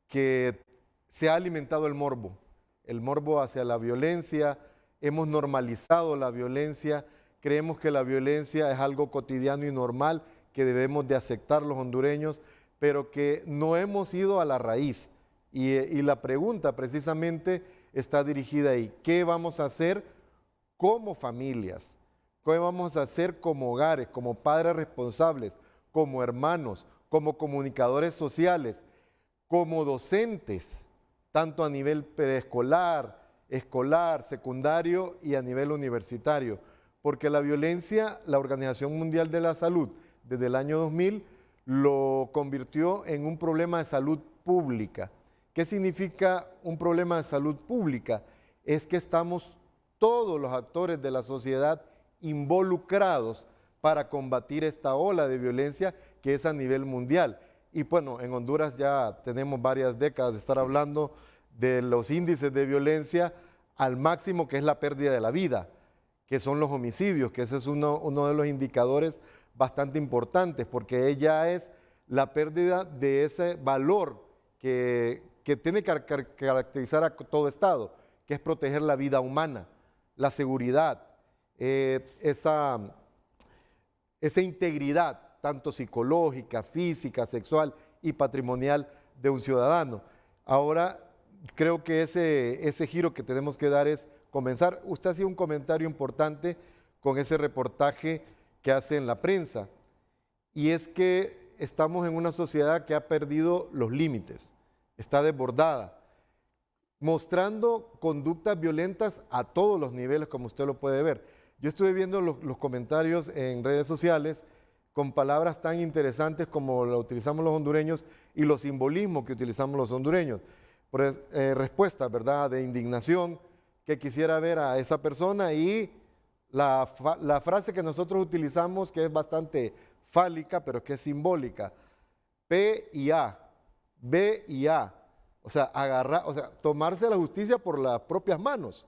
que se ha alimentado el morbo hacia la violencia, hemos normalizado la violencia, creemos que la violencia es algo cotidiano y normal que debemos de aceptar los hondureños, pero que no hemos ido a la raíz. Y la pregunta precisamente está dirigida ahí. ¿Qué vamos a hacer como familias? ¿Qué vamos a hacer como hogares, como padres responsables, como hermanos, como comunicadores sociales, como docentes, tanto a nivel preescolar, escolar, secundario y a nivel universitario? Porque la violencia, la Organización Mundial de la Salud, desde el año 2000, lo convirtió en un problema de salud pública. ¿Qué significa un problema de salud pública? Es que estamos todos los actores de la sociedad involucrados para combatir esta ola de violencia que es a nivel mundial. Y bueno, en Honduras ya tenemos varias décadas de estar hablando de los índices de violencia al máximo, que es la pérdida de la vida, que son los homicidios, que ese es uno de los indicadores bastante importantes, porque ella es la pérdida de ese valor que tiene que caracterizar a todo Estado, que es proteger la vida humana, la seguridad, esa integridad, tanto psicológica, física, sexual y patrimonial de un ciudadano. Ahora, creo que ese giro que tenemos que dar es comenzar. Usted hacía un comentario importante con ese reportaje que hace en la prensa, y es que estamos en una sociedad que ha perdido los límites, está desbordada, mostrando conductas violentas a todos los niveles, como usted lo puede ver. Yo estuve viendo los comentarios en redes sociales con palabras tan interesantes como la utilizamos los hondureños y los simbolismos que utilizamos los hondureños. Respuestas, ¿verdad?, de indignación, que quisiera ver a esa persona, y la frase que nosotros utilizamos, que es bastante fálica, pero que es simbólica: P y A, B y A. O sea, tomarse la justicia por las propias manos.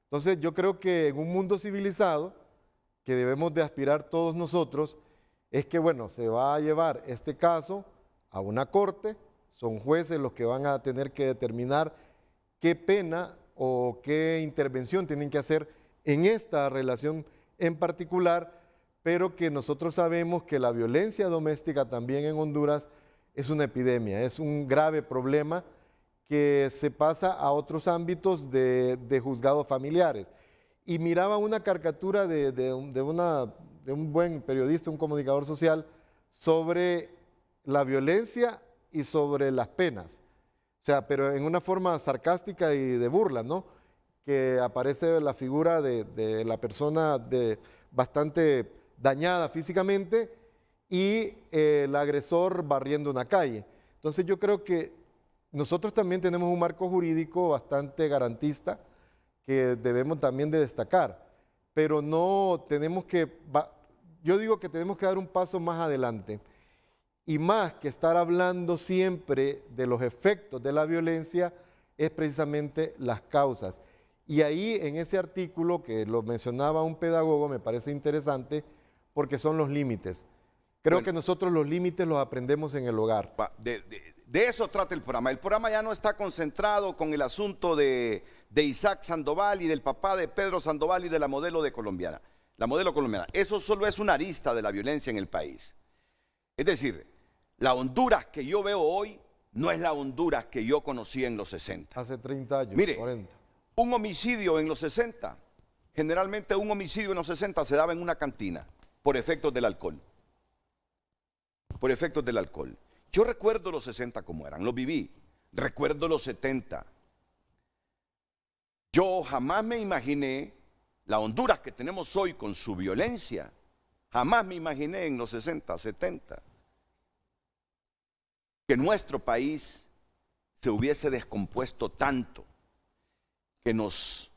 Entonces, yo creo que en un mundo civilizado, que debemos de aspirar todos nosotros, es que, bueno, se va a llevar este caso a una corte, son jueces los que van a tener que determinar qué pena o qué intervención tienen que hacer en esta relación en particular, pero que nosotros sabemos que la violencia doméstica también en Honduras es una epidemia, es un grave problema que se pasa a otros ámbitos de juzgados familiares. Y miraba una caricatura de un buen periodista, un comunicador social, sobre la violencia y sobre las penas. O sea, pero en una forma sarcástica y de burla, ¿no? Que aparece la figura de la persona bastante dañada físicamente y el agresor barriendo una calle. Entonces yo creo que nosotros también tenemos un marco jurídico bastante garantista que debemos también de destacar, pero no tenemos que, yo digo que tenemos que dar un paso más adelante, y más que estar hablando siempre de los efectos de la violencia, es precisamente las causas. Y ahí en ese artículo que lo mencionaba un pedagogo me parece interesante porque son los límites. Creo que nosotros los límites los aprendemos en el hogar. De eso trata el programa. El programa ya no está concentrado con el asunto de Isaac Sandoval y del papá de Pedro Sandoval y de la modelo colombiana. La modelo colombiana. Eso solo es una arista de la violencia en el país. Es decir, la Honduras que yo veo hoy no es la Honduras que yo conocí en los 60. Hace 30 años, Mire, 40. Un homicidio en los 60, generalmente un homicidio en los 60 se daba en una cantina por efectos del alcohol. por efectos del alcohol. Yo recuerdo los 60 como eran, los viví. Recuerdo los 70. Yo jamás me imaginé la Honduras que tenemos hoy con su violencia. Jamás me imaginé en los 60, 70 que nuestro país se hubiese descompuesto tanto, que nos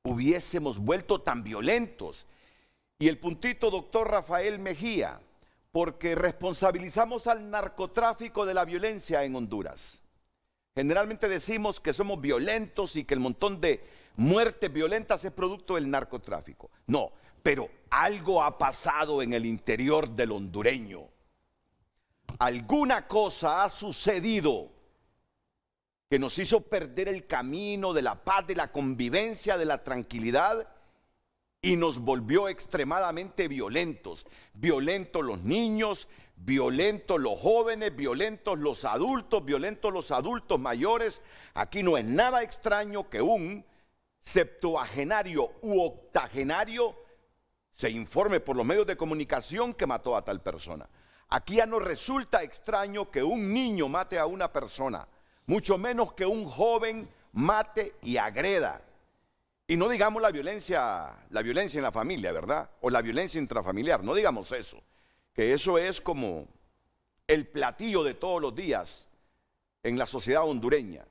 hubiésemos vuelto tan violentos. Y el puntito, doctor Rafael Mejía, porque responsabilizamos al narcotráfico de la violencia en Honduras. Generalmente decimos que somos violentos y que el montón de muertes violentas es producto del narcotráfico. No, pero algo ha pasado en el interior del hondureño. Alguna cosa ha sucedido que nos hizo perder el camino de la paz, de la convivencia, de la tranquilidad, y nos volvió extremadamente violentos. Violentos los niños, violentos los jóvenes, violentos los adultos mayores. Aquí no es nada extraño que un septuagenario u octogenario se informe por los medios de comunicación que mató a tal persona. Aquí ya no resulta extraño que un niño mate a una persona, mucho menos que un joven mate y agreda. Y no digamos la violencia en la familia, ¿verdad? O la violencia intrafamiliar, no digamos eso, que eso es como el platillo de todos los días en la sociedad hondureña.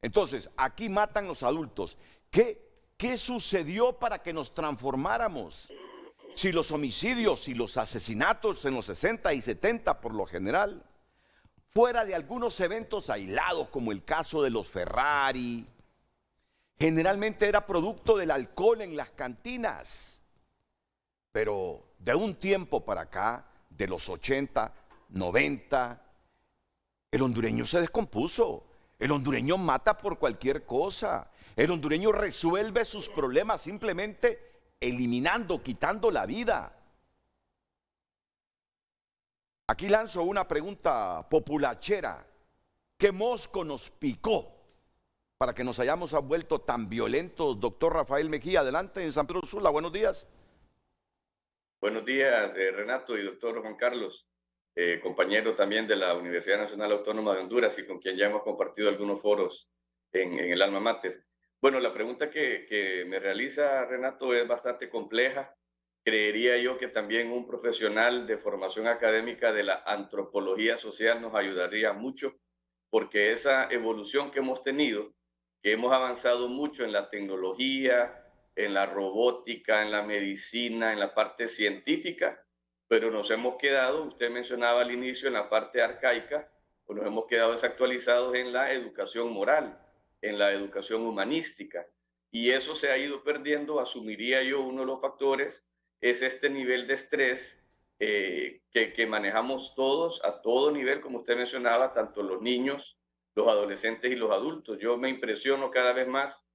Entonces, aquí matan los adultos. ¿Qué sucedió para que nos transformáramos? Si los homicidios y los asesinatos en los 60 y 70 por lo general, fuera de algunos eventos aislados como el caso de los Ferrari, generalmente era producto del alcohol en las cantinas. Pero de un tiempo para acá, de los 80, 90, el hondureño se descompuso. El hondureño mata por cualquier cosa. El hondureño resuelve sus problemas simplemente eliminando, quitando la vida. Aquí lanzo una pregunta populachera. ¿Qué mosco nos picó para que nos hayamos vuelto tan violentos? Doctor Rafael Mejía, adelante en San Pedro Sula, buenos días. Buenos días, Renato y doctor Juan Carlos, compañero también de la Universidad Nacional Autónoma de Honduras y con quien ya hemos compartido algunos foros en el alma mater. Bueno, la pregunta que me realiza Renato es bastante compleja. Creería yo que también un profesional de formación académica de la antropología social nos ayudaría mucho, porque esa evolución que hemos tenido, que hemos avanzado mucho en la tecnología, en la robótica, en la medicina, en la parte científica, pero nos hemos quedado, usted mencionaba al inicio, en la parte arcaica, pues nos hemos quedado desactualizados en la educación moral, en la educación humanística, y eso se ha ido perdiendo. Asumiría yo uno de los factores es este nivel de estrés que manejamos todos a todo nivel, como usted mencionaba, tanto los niños, los adolescentes y los adultos. Yo me impresiono cada vez más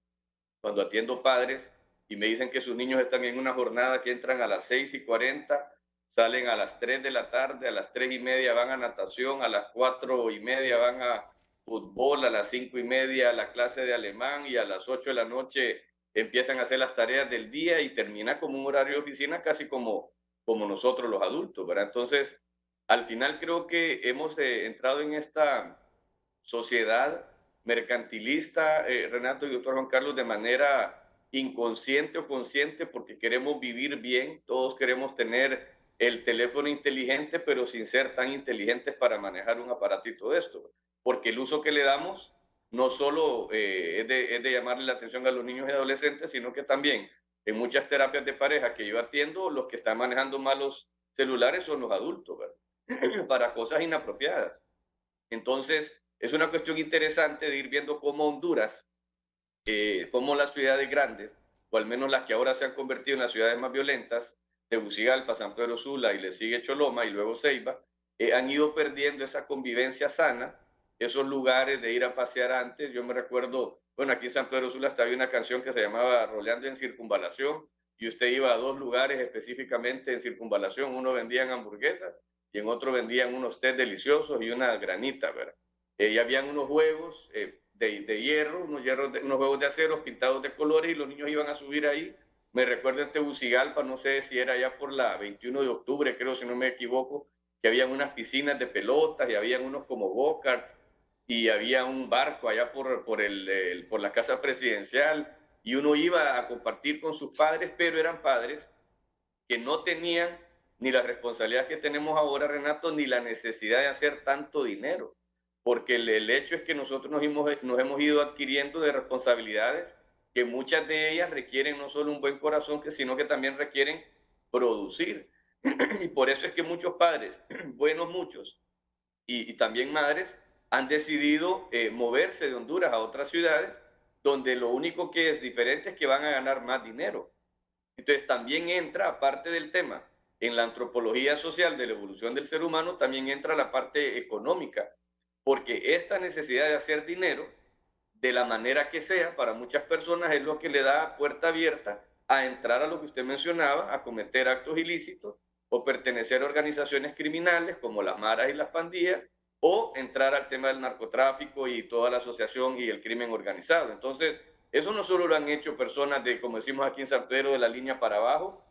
cuando atiendo padres y me dicen que sus niños están en una jornada que entran a las 6:40, salen a las 3 de la tarde, a las 3:30 van a natación, a las 4:30 van a fútbol, a las 5:30 a la clase de alemán y a las 8 de la noche empiezan a hacer las tareas del día y termina como un horario de oficina casi como nosotros los adultos, ¿verdad? Entonces, al final creo que hemos entrado en esta sociedad mercantilista, Renato y doctor Juan Carlos, de manera inconsciente o consciente, porque queremos vivir bien, todos queremos tener el teléfono inteligente, pero sin ser tan inteligentes para manejar un aparatito de esto, porque el uso que le damos no solo es de llamarle la atención a los niños y adolescentes, sino que también en muchas terapias de pareja que yo atiendo, los que están manejando mal los celulares son los adultos, ¿verdad? Para cosas inapropiadas. Entonces, es una cuestión interesante de ir viendo cómo Honduras, cómo las ciudades grandes, o al menos las que ahora se han convertido en las ciudades más violentas, Tegucigalpa, San Pedro Sula y le sigue Choloma y luego Ceiba, han ido perdiendo esa convivencia sana, esos lugares de ir a pasear antes. Yo me recuerdo, bueno, aquí en San Pedro Sula hasta había una canción que se llamaba Roleando en Circunvalación, y usted iba a dos lugares específicamente en Circunvalación, uno vendían hamburguesas y en otro vendían unos tés deliciosos y una granita, ¿verdad? Y habían unos juegos de hierro, unos juegos de acero pintados de colores y los niños iban a subir ahí. Me recuerdo en Tegucigalpa, no sé si era ya por la 21 de octubre, creo, si no me equivoco, que habían unas piscinas de pelotas y habían unos como go-karts y había un barco allá por la casa presidencial y uno iba a compartir con sus padres, pero eran padres que no tenían ni la responsabilidad que tenemos ahora, Renato, ni la necesidad de hacer tanto dinero, porque el hecho es que nosotros nos hemos ido adquiriendo de responsabilidades que muchas de ellas requieren no solo un buen corazón, sino que también requieren producir. Y por eso es que muchos padres, buenos muchos, y también madres, han decidido moverse de Honduras a otras ciudades, donde lo único que es diferente es que van a ganar más dinero. Entonces también entra, aparte del tema, en la antropología social de la evolución del ser humano, también entra la parte económica, porque esta necesidad de hacer dinero, de la manera que sea, para muchas personas es lo que le da puerta abierta a entrar a lo que usted mencionaba, a cometer actos ilícitos o pertenecer a organizaciones criminales como las maras y las pandillas, o entrar al tema del narcotráfico y toda la asociación y el crimen organizado. Entonces, eso no solo lo han hecho personas de, como decimos aquí en San Pedro, de la línea para abajo,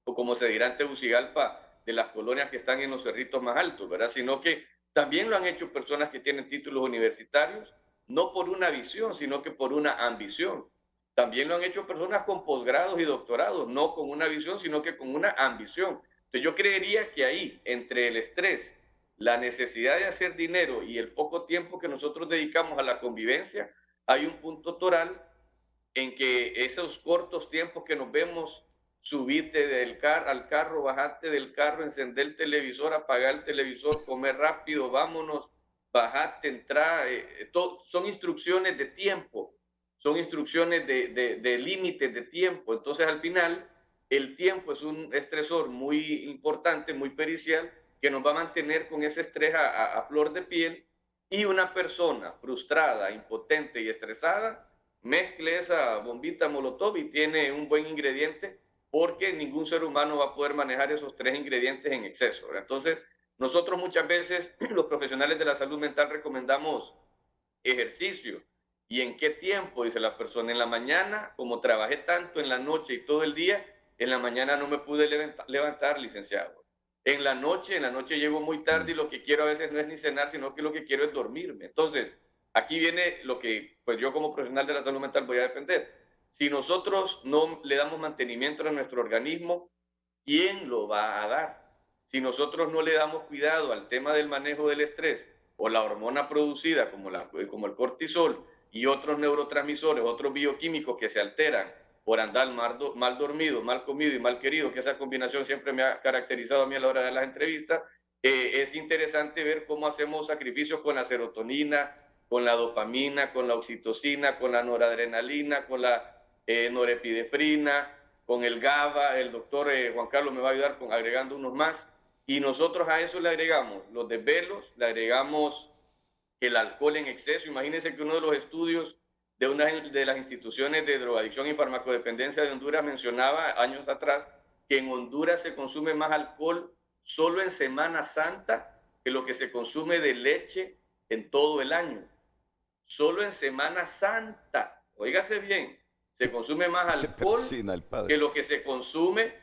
o como se dirá en Tegucigalpa, de las colonias que están en los cerritos más altos, ¿verdad? Sino que también lo han hecho personas que tienen títulos universitarios, no por una visión, sino que por una ambición. También lo han hecho personas con posgrados y doctorados, no con una visión, sino que con una ambición. Entonces yo creería que ahí, entre el estrés, la necesidad de hacer dinero y el poco tiempo que nosotros dedicamos a la convivencia, hay un punto toral en que esos cortos tiempos que nos vemos, subirte al carro, bajarte del carro, encender el televisor, apagar el televisor, comer rápido, vámonos, bajarte, entrar, son instrucciones de tiempo, son instrucciones de límites de tiempo. Entonces al final el tiempo es un estresor muy importante, muy pericial, que nos va a mantener con ese estrés a flor de piel, y una persona frustrada, impotente y estresada mezcle esa bombita Molotov y tiene un buen ingrediente, porque ningún ser humano va a poder manejar esos tres ingredientes en exceso, ¿verdad? Entonces, nosotros muchas veces, los profesionales de la salud mental, recomendamos ejercicio. ¿Y en qué tiempo? Dice la persona. En la mañana, como trabajé tanto en la noche y todo el día, en la mañana no me pude levantar, licenciado. En la noche llego muy tarde y lo que quiero a veces no es ni cenar, sino que lo que quiero es dormirme. Entonces, aquí viene lo que pues yo como profesional de la salud mental voy a defender. Si nosotros no le damos mantenimiento a nuestro organismo, ¿quién lo va a dar? Si nosotros no le damos cuidado al tema del manejo del estrés o la hormona producida como el cortisol y otros neurotransmisores, otros bioquímicos que se alteran por andar mal dormido, mal comido y mal querido, que esa combinación siempre me ha caracterizado a mí a la hora de las entrevistas, es interesante ver cómo hacemos sacrificios con la serotonina, con la dopamina, con la oxitocina, con la noradrenalina, con la norepinefrina, con el GABA. El doctor Juan Carlos me va a ayudar agregando unos más. Y nosotros a eso le agregamos los desvelos, le agregamos el alcohol en exceso. Imagínense que uno de los estudios de una de las instituciones de drogadicción y farmacodependencia de Honduras mencionaba años atrás que en Honduras se consume más alcohol solo en Semana Santa que lo que se consume de leche en todo el año. Solo en Semana Santa, oígase bien, se consume más alcohol que lo que se consume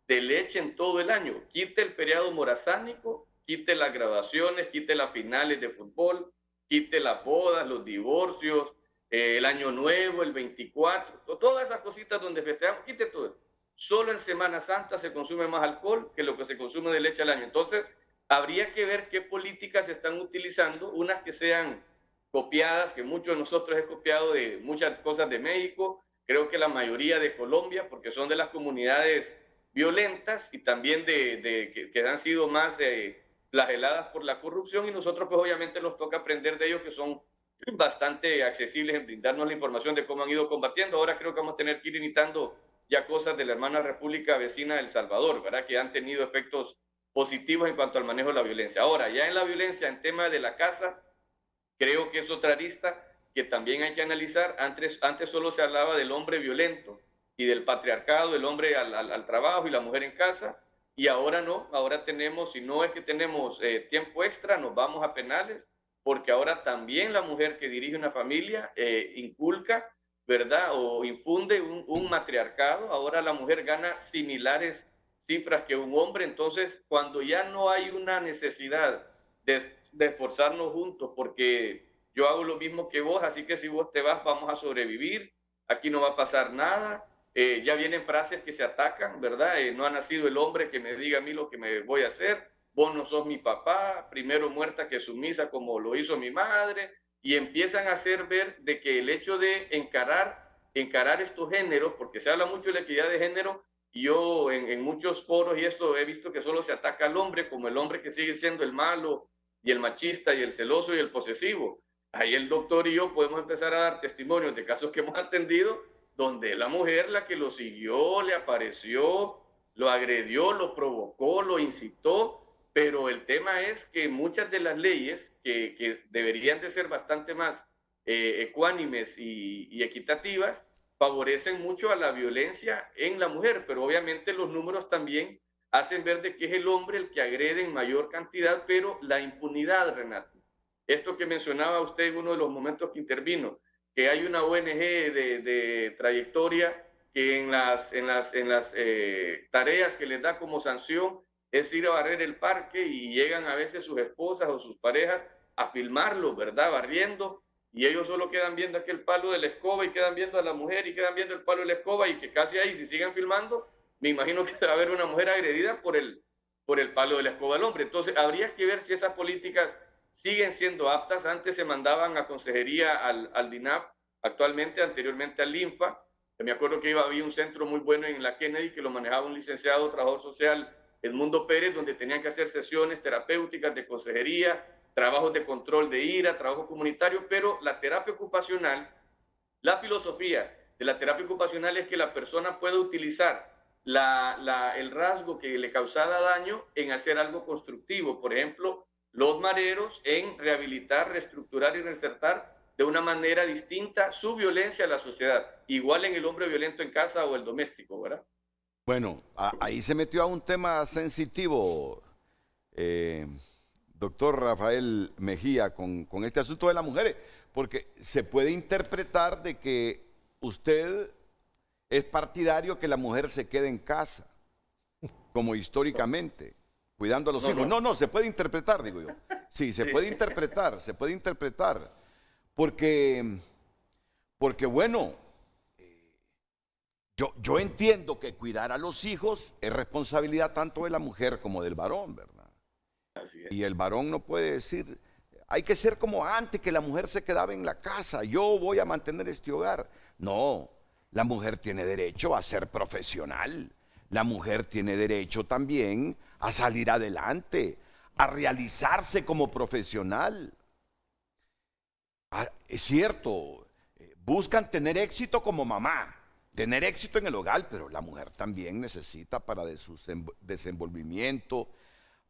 de leche en todo el año. Quite el feriado morazánico, quite las graduaciones, quite las finales de fútbol, quite las bodas, los divorcios, el año nuevo, el 24, todas esas cositas donde festejamos, quite todo. Solo en Semana Santa se consume más alcohol que lo que se consume de leche al año. Entonces, habría que ver qué políticas se están utilizando, unas que sean copiadas, que muchos de nosotros he copiado de muchas cosas de México, creo que la mayoría de Colombia, porque son de las comunidades violentas y también que han sido más flageladas por la corrupción, y nosotros pues obviamente nos toca aprender de ellos, que son bastante accesibles en brindarnos la información de cómo han ido combatiendo. Ahora creo que vamos a tener que ir imitando ya cosas de la hermana república vecina de El Salvador, ¿verdad? Que han tenido efectos positivos en cuanto al manejo de la violencia. Ahora, ya en la violencia, en tema de la casa, creo que es otra arista que también hay que analizar. Antes solo se hablaba del hombre violento y del patriarcado, el hombre al trabajo y la mujer en casa, y ahora no, ahora tenemos, si no es que tenemos tiempo extra, nos vamos a penales, porque ahora también la mujer que dirige una familia inculca, ¿verdad? O infunde un matriarcado. Ahora la mujer gana similares cifras que un hombre. Entonces, cuando ya no hay una necesidad de esforzarnos juntos, porque yo hago lo mismo que vos, así que si vos te vas, vamos a sobrevivir, aquí no va a pasar nada. Ya vienen frases que se atacan, ¿verdad? No ha nacido el hombre que me diga a mí lo que me voy a hacer, vos no sos mi papá, primero muerta que sumisa como lo hizo mi madre, y empiezan a hacer ver de que el hecho de encarar estos géneros, porque se habla mucho de la equidad de género, y yo en muchos foros y esto he visto que solo se ataca al hombre como el hombre que sigue siendo el malo y el machista y el celoso y el posesivo. Ahí el doctor y yo podemos empezar a dar testimonios de casos que hemos atendido donde la mujer la que lo siguió, le apareció, lo agredió, lo provocó, lo incitó, pero el tema es que muchas de las leyes que deberían de ser bastante más ecuánimes y equitativas favorecen mucho a la violencia en la mujer, pero obviamente los números también hacen ver de que es el hombre el que agrede en mayor cantidad, pero la impunidad, Renato. Esto que mencionaba usted en uno de los momentos que intervino, que hay una ONG de trayectoria que en las tareas que les da como sanción es ir a barrer el parque y llegan a veces sus esposas o sus parejas a filmarlo, ¿verdad? Barriendo, y ellos solo quedan viendo aquel palo de la escoba y quedan viendo a la mujer y quedan viendo el palo de la escoba y que casi ahí, si siguen filmando, me imagino que se va a ver una mujer agredida por el palo de la escoba al hombre. Entonces, habría que ver si esas políticas siguen siendo aptas. Antes se mandaban a consejería al DINAP, actualmente, anteriormente al LINFA. Me acuerdo que había un centro muy bueno en la Kennedy que lo manejaba un licenciado trabajador social, Edmundo Pérez, donde tenían que hacer sesiones terapéuticas de consejería, trabajos de control de ira, trabajo comunitario, pero la terapia ocupacional, la filosofía de la terapia ocupacional es que la persona pueda utilizar el rasgo que le causaba daño en hacer algo constructivo. Por ejemplo, los mareros en rehabilitar, reestructurar y reinsertar de una manera distinta su violencia a la sociedad, igual en el hombre violento en casa o el doméstico, ¿verdad? Bueno, ahí se metió a un tema sensitivo, doctor Rafael Mejía, con este asunto de las mujeres, porque se puede interpretar de que usted es partidario que la mujer se quede en casa, como históricamente, cuidando a los hijos. No, se puede interpretar, digo yo. Sí, se puede interpretar, porque bueno, yo entiendo que cuidar a los hijos es responsabilidad tanto de la mujer como del varón, ¿verdad? Así es. Y el varón no puede decir, hay que ser como antes, que la mujer se quedaba en la casa, yo voy a mantener este hogar. No, la mujer tiene derecho a ser profesional, la mujer tiene derecho también a salir adelante, a realizarse como profesional. Es cierto, buscan tener éxito como mamá, tener éxito en el hogar, pero la mujer también necesita para de su desenvolvimiento,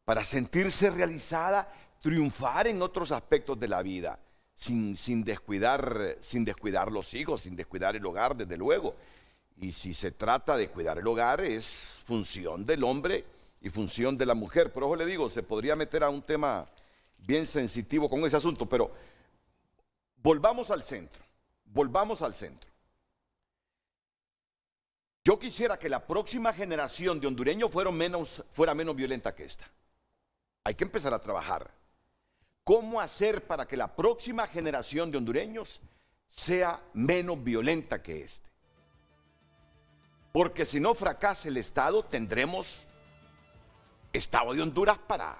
para sentirse realizada, triunfar en otros aspectos de la vida, sin descuidar los hijos, sin descuidar el hogar, desde luego. Y si se trata de cuidar el hogar, es función del hombre y función de la mujer. Por eso le digo, se podría meter a un tema bien sensitivo con ese asunto, pero volvamos al centro. Yo quisiera que la próxima generación de hondureños fuera menos violenta que esta. Hay que empezar a trabajar. ¿Cómo hacer para que la próxima generación de hondureños sea menos violenta que este? Porque si no fracasa el Estado, tendremos Estado de Honduras para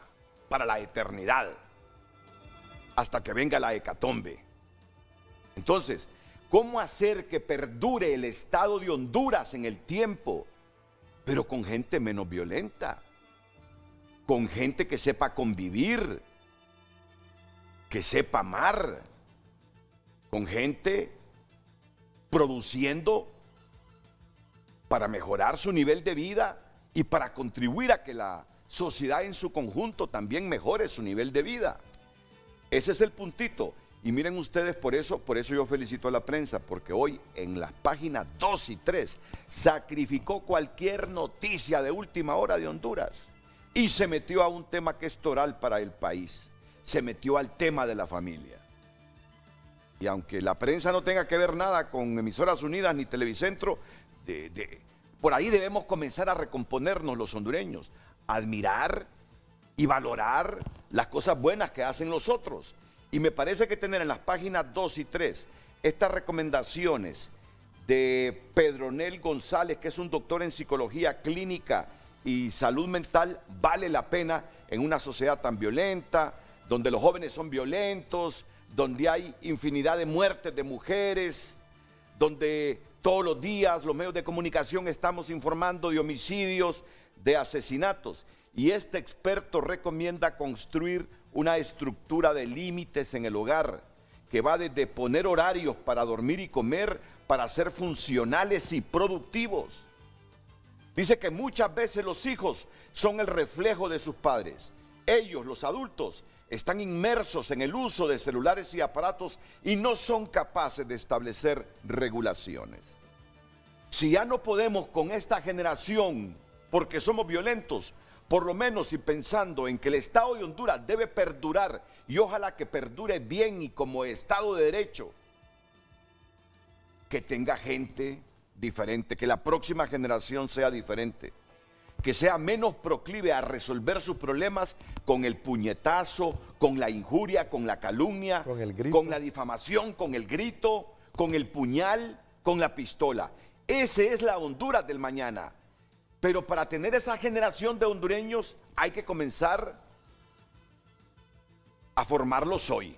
la eternidad, hasta que venga la hecatombe. Entonces, ¿cómo hacer que perdure el Estado de Honduras en el tiempo, pero con gente menos violenta? Con gente que sepa convivir, que sepa amar, con gente produciendo para mejorar su nivel de vida y para contribuir a que la sociedad en su conjunto también mejore su nivel de vida. Ese es el puntito. Y miren ustedes, por eso yo felicito a la prensa, porque hoy en las páginas 2 y 3 sacrificó cualquier noticia de última hora de Honduras y se metió a un tema que es toral para el país. Se metió al tema de la familia. Y aunque la prensa no tenga que ver nada con Emisoras Unidas ni Televicentro, Por ahí debemos comenzar a recomponernos los hondureños, a admirar y valorar las cosas buenas que hacen los otros. Y me parece que tener en las páginas 2 y 3 estas recomendaciones de Pedronel González, que es un doctor en psicología clínica y salud mental, vale la pena en una sociedad tan violenta, donde los jóvenes son violentos, donde hay infinidad de muertes de mujeres, donde todos los días los medios de comunicación estamos informando de homicidios, de asesinatos. Y este experto recomienda construir una estructura de límites en el hogar, que va desde poner horarios para dormir y comer, para ser funcionales y productivos. Dice que muchas veces los hijos son el reflejo de sus padres. Ellos, los adultos, están inmersos en el uso de celulares y aparatos y no son capaces de establecer regulaciones. Si ya no podemos con esta generación porque somos violentos, por lo menos y pensando en que el Estado de Honduras debe perdurar y ojalá que perdure bien y como Estado de Derecho, que tenga gente diferente, que la próxima generación sea diferente, que sea menos proclive a resolver sus problemas con el puñetazo, con la injuria, con la calumnia, con el grito, con la difamación, con el grito, con el puñal, con la pistola. Esa es la Honduras del mañana. Pero para tener esa generación de hondureños hay que comenzar a formarlos hoy,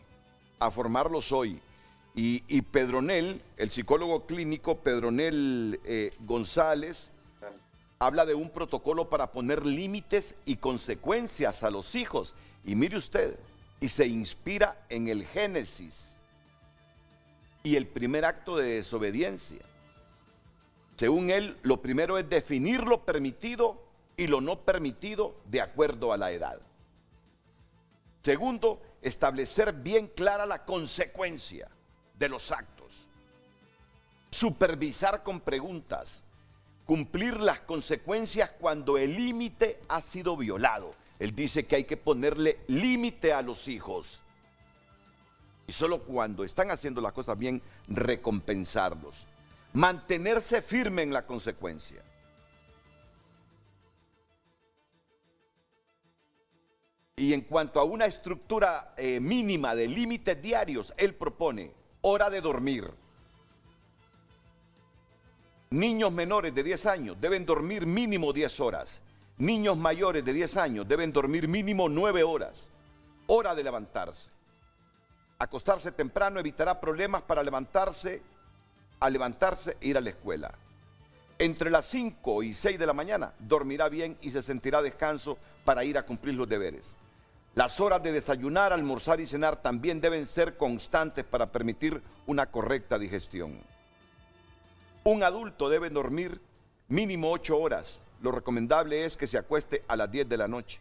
Y Pedronel, el psicólogo clínico Pedronel González, habla de un protocolo para poner límites y consecuencias a los hijos. Y mire usted, y se inspira en el Génesis y el primer acto de desobediencia. Según él, lo primero es definir lo permitido y lo no permitido de acuerdo a la edad. Segundo, establecer bien clara la consecuencia de los actos. Supervisar con preguntas. Cumplir las consecuencias cuando el límite ha sido violado. Él dice que hay que ponerle límite a los hijos. Y solo cuando están haciendo las cosas bien, recompensarlos. Mantenerse firme en la consecuencia. Y en cuanto a una estructura mínima de límites diarios, él propone hora de dormir. Niños menores de 10 años deben dormir mínimo 10 horas. Niños mayores de 10 años deben dormir mínimo 9 horas. Hora de levantarse. Acostarse temprano evitará problemas para levantarse e ir a la escuela. Entre las 5 y 6 de la mañana dormirá bien y se sentirá descanso para ir a cumplir los deberes. Las horas de desayunar, almorzar y cenar también deben ser constantes para permitir una correcta digestión. Un adulto debe dormir mínimo 8 horas. Lo recomendable es que se acueste a las 10 de la noche.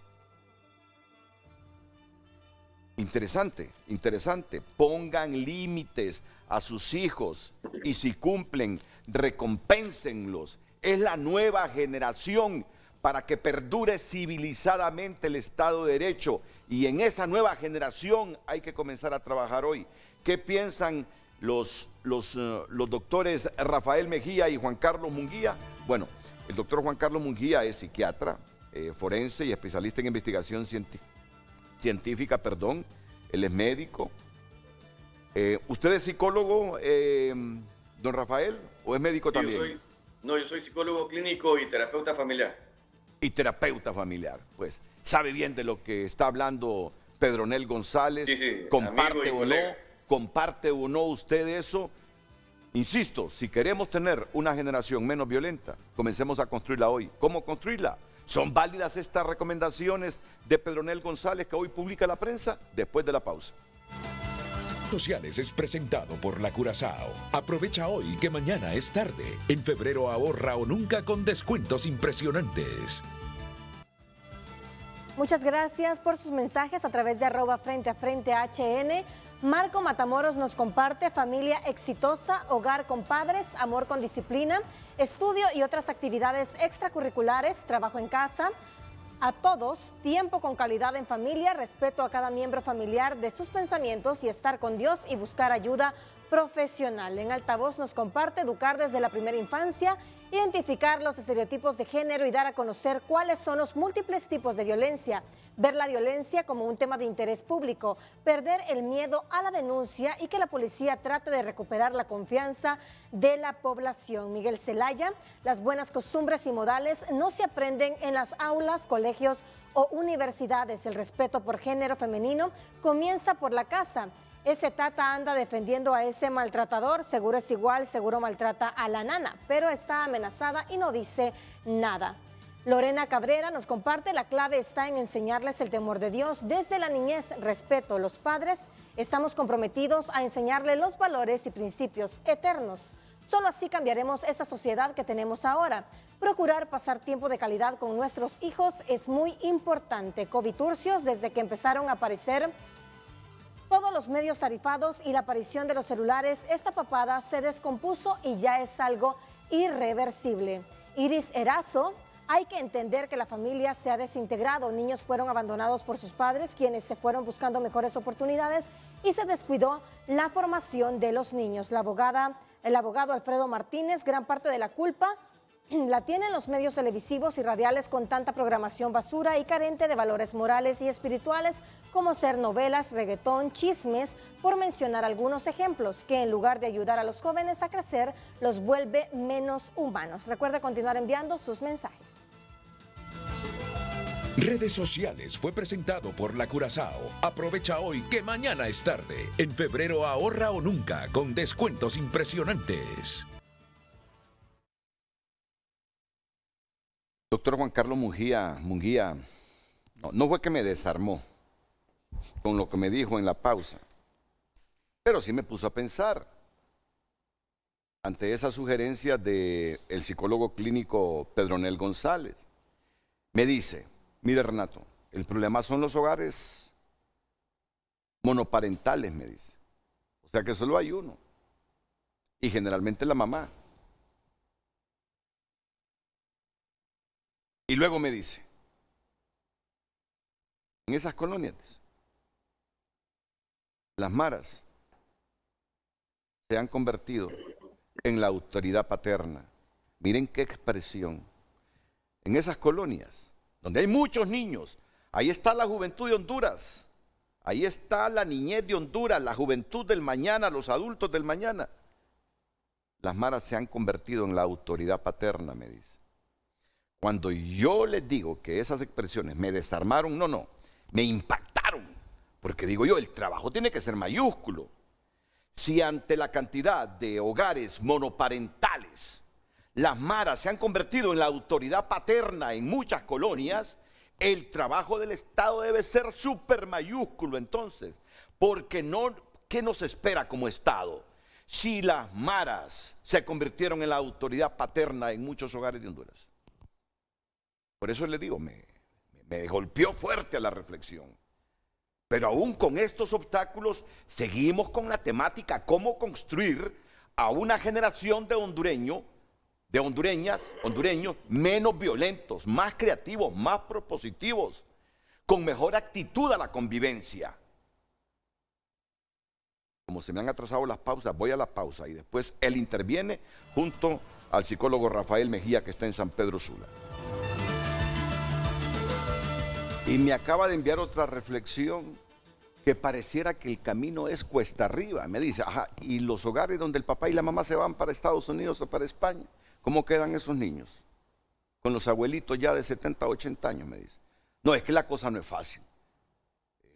Interesante, interesante. Pongan límites a sus hijos y si cumplen, recompénsenlos. Es la nueva generación para que perdure civilizadamente el Estado de Derecho y en esa nueva generación hay que comenzar a trabajar hoy. ¿Qué piensan los doctores Rafael Mejía y Juan Carlos Munguía? Bueno, el doctor Juan Carlos Munguía es psiquiatra, forense y especialista en investigación científica, él es médico. ¿Usted es psicólogo, don Rafael, o es médico también? Yo soy psicólogo clínico y terapeuta familiar. Y terapeuta familiar, pues sabe bien de lo que está hablando Pedronel González. Sí, ¿Comparte o no usted eso? Insisto, si queremos tener una generación menos violenta, comencemos a construirla hoy. ¿Cómo construirla? ¿Son válidas estas recomendaciones de Pedronel González que hoy publica la prensa? Después de la pausa. Sociales es presentado por la Curazao. Aprovecha hoy que mañana es tarde. En febrero ahorra o nunca con descuentos impresionantes. Muchas gracias por sus mensajes a través de @FrenteAFrente Marco Matamoros nos comparte: familia exitosa, hogar con padres, amor con disciplina, estudio y otras actividades extracurriculares, trabajo en casa. A todos, tiempo con calidad en familia, respeto a cada miembro familiar de sus pensamientos y estar con Dios y buscar ayuda profesional. En Altavoz nos comparte educar desde la primera infancia, identificar los estereotipos de género y dar a conocer cuáles son los múltiples tipos de violencia, ver la violencia como un tema de interés público, perder el miedo a la denuncia y que la policía trate de recuperar la confianza de la población. Miguel Zelaya, las buenas costumbres y modales no se aprenden en las aulas, colegios o universidades. El respeto por género femenino comienza por la casa. Ese tata anda defendiendo a ese maltratador, seguro es igual, seguro maltrata a la nana, pero está amenazada y no dice nada. Lorena Cabrera nos comparte: la clave está en enseñarles el temor de Dios desde la niñez, respeto. Los padres estamos comprometidos a enseñarles los valores y principios eternos. Solo así cambiaremos esa sociedad que tenemos ahora. Procurar pasar tiempo de calidad con nuestros hijos es muy importante. Coviturcios, desde que empezaron a aparecer todos los medios tarifados y la aparición de los celulares, esta papada se descompuso y ya es algo irreversible. Iris Erazo: hay que entender que la familia se ha desintegrado. Niños fueron abandonados por sus padres, quienes se fueron buscando mejores oportunidades, y se descuidó la formación de los niños. El abogado Alfredo Martínez: gran parte de la culpa la tienen los medios televisivos y radiales con tanta programación basura y carente de valores morales y espirituales, como ser novelas, reggaetón, chismes, por mencionar algunos ejemplos, que en lugar de ayudar a los jóvenes a crecer, los vuelve menos humanos. Recuerde continuar enviando sus mensajes. Redes sociales fue presentado por la Curazao. Aprovecha hoy que mañana es tarde. En febrero ahorra o nunca con descuentos impresionantes. Doctor Juan Carlos Munguía, no fue que me desarmó con lo que me dijo en la pausa, pero sí me puso a pensar ante esa sugerencia del psicólogo clínico Pedronel González. Me dice: mire, Renato, el problema son los hogares monoparentales, me dice. O sea que solo hay uno, y generalmente la mamá. Y luego me dice: en esas colonias, las maras se han convertido en la autoridad paterna. Miren qué expresión. En esas colonias, donde hay muchos niños, ahí está la juventud de Honduras, ahí está la niñez de Honduras, la juventud del mañana, los adultos del mañana. Las maras se han convertido en la autoridad paterna, me dice. Cuando yo les digo que esas expresiones me desarmaron, no, me impactaron. Porque digo yo, el trabajo tiene que ser mayúsculo. Si ante la cantidad de hogares monoparentales, las maras se han convertido en la autoridad paterna en muchas colonias, el trabajo del Estado debe ser súper mayúsculo entonces. Porque no, ¿qué nos espera como Estado? Si las maras se convirtieron en la autoridad paterna en muchos hogares de Honduras. Por eso le digo, me golpeó fuerte a la reflexión. Pero aún con estos obstáculos, seguimos con la temática: cómo construir a una generación de hondureños menos violentos, más creativos, más propositivos, con mejor actitud a la convivencia. Como se me han atrasado las pausas, voy a la pausa y después él interviene junto al psicólogo Rafael Mejía, que está en San Pedro Sula. Y me acaba de enviar otra reflexión que pareciera que el camino es cuesta arriba. Me dice: ajá, ¿y los hogares donde el papá y la mamá se van para Estados Unidos o para España? ¿Cómo quedan esos niños? Con los abuelitos ya de 70, 80 años, me dice. No, es que la cosa no es fácil.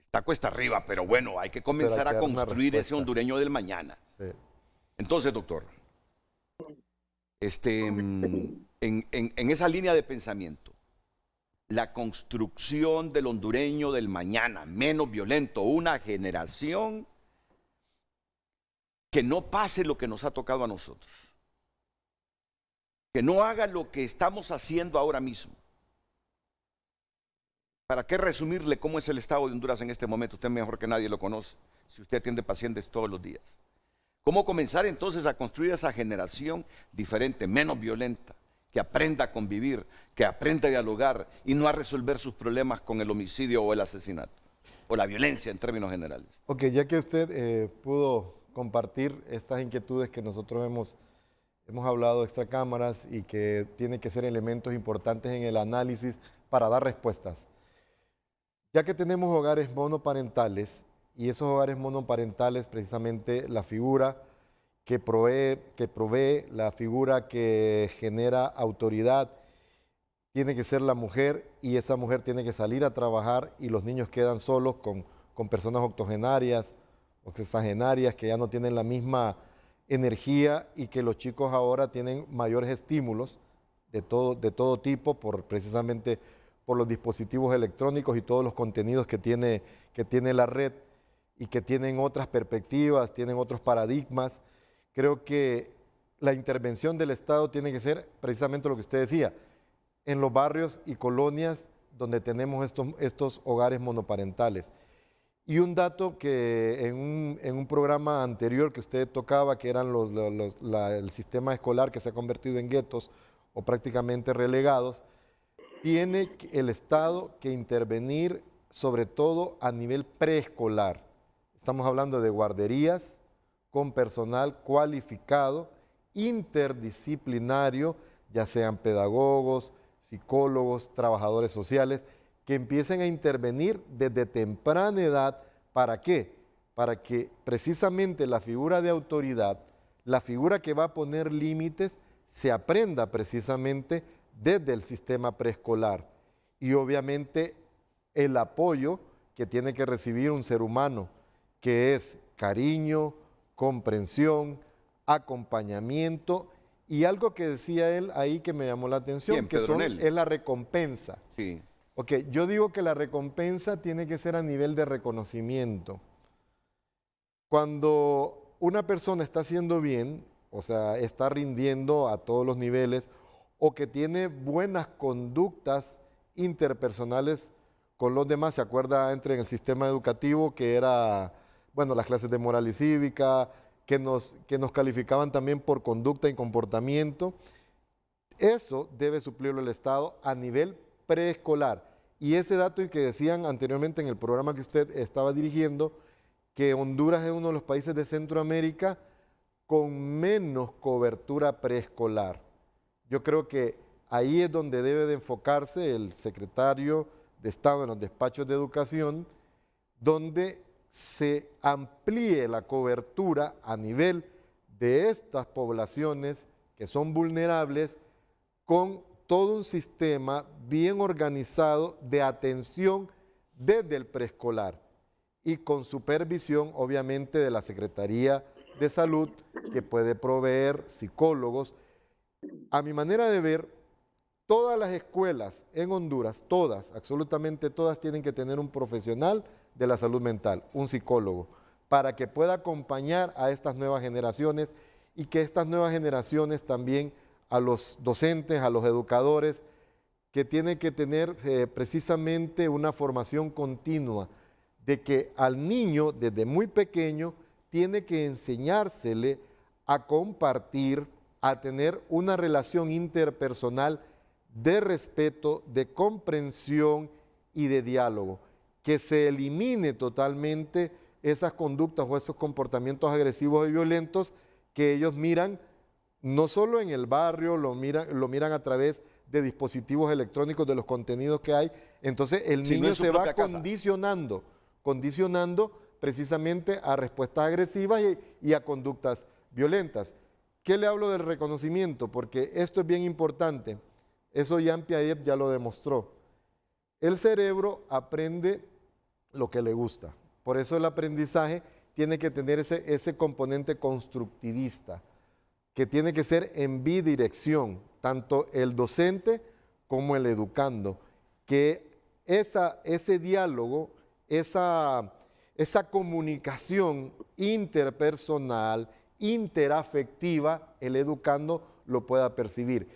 Está cuesta arriba, pero bueno, hay que comenzar a construir ese hondureño del mañana. Sí. Entonces, doctor, en esa línea de pensamiento, la construcción del hondureño del mañana, menos violento, una generación que no pase lo que nos ha tocado a nosotros, que no haga lo que estamos haciendo ahora mismo. ¿Para qué resumirle cómo es el estado de Honduras en este momento? Usted mejor que nadie lo conoce, si usted atiende pacientes todos los días. ¿Cómo comenzar entonces a construir esa generación diferente, menos violenta? Que aprenda a convivir, que aprenda a dialogar y no a resolver sus problemas con el homicidio o el asesinato, o la violencia en términos generales. Ok, ya que usted pudo compartir estas inquietudes que nosotros hemos hablado extra cámaras y que tienen que ser elementos importantes en el análisis para dar respuestas. Ya que tenemos hogares monoparentales, y esos hogares monoparentales, precisamente la figura que provee, la figura que genera autoridad, tiene que ser la mujer, y esa mujer tiene que salir a trabajar y los niños quedan solos con personas octogenarias o sexagenarias que ya no tienen la misma energía, y que los chicos ahora tienen mayores estímulos de todo tipo, precisamente por los dispositivos electrónicos y todos los contenidos que tiene la red, y que tienen otras perspectivas, tienen otros paradigmas. Creo que la intervención del Estado tiene que ser precisamente lo que usted decía, en los barrios y colonias donde tenemos estos hogares monoparentales. Y un dato que en un programa anterior que usted tocaba, que eran el sistema escolar que se ha convertido en guetos o prácticamente relegados, tiene el Estado que intervenir sobre todo a nivel preescolar. Estamos hablando de guarderías con personal cualificado, interdisciplinario, ya sean pedagogos, psicólogos, trabajadores sociales, que empiecen a intervenir desde temprana edad. ¿Para qué? Para que precisamente la figura de autoridad, la figura que va a poner límites, se aprenda precisamente desde el sistema preescolar. Y obviamente el apoyo que tiene que recibir un ser humano, que es cariño, comprensión, acompañamiento, y algo que decía él ahí que me llamó la atención, que es la recompensa. Sí. Ok, yo digo que la recompensa tiene que ser a nivel de reconocimiento. Cuando una persona está haciendo bien, o sea, está rindiendo a todos los niveles, o que tiene buenas conductas interpersonales con los demás, ¿se acuerda? Entre en el sistema educativo que era, bueno, las clases de moral y cívica, que nos calificaban también por conducta y comportamiento. Eso debe suplirlo el Estado a nivel preescolar. Y ese dato que decían anteriormente en el programa que usted estaba dirigiendo, que Honduras es uno de los países de Centroamérica con menos cobertura preescolar. Yo creo que ahí es donde debe de enfocarse el secretario de Estado en los despachos de educación, donde se amplíe la cobertura a nivel de estas poblaciones que son vulnerables, con todo un sistema bien organizado de atención desde el preescolar y con supervisión obviamente de la Secretaría de Salud, que puede proveer psicólogos. A mi manera de ver, todas las escuelas en Honduras, todas, absolutamente todas, tienen que tener un profesional de la salud mental, un psicólogo, para que pueda acompañar a estas nuevas generaciones, y que estas nuevas generaciones también a los docentes, a los educadores, que tienen que tener precisamente una formación continua, de que al niño desde muy pequeño tiene que enseñársele a compartir, a tener una relación interpersonal de respeto, de comprensión y de diálogo, que se elimine totalmente esas conductas o esos comportamientos agresivos y violentos que ellos miran no solo en el barrio, lo miran a través de dispositivos electrónicos, de los contenidos que hay. Entonces el niño se va condicionando precisamente a respuestas agresivas y a conductas violentas. ¿Qué le hablo del reconocimiento? Porque esto es bien importante. Eso Jean Piaget ya lo demostró. El cerebro aprende lo que le gusta. Por eso el aprendizaje tiene que tener ese componente constructivista, que tiene que ser en bidirección, tanto el docente como el educando, que ese diálogo, esa comunicación interpersonal, interafectiva, el educando lo pueda percibir.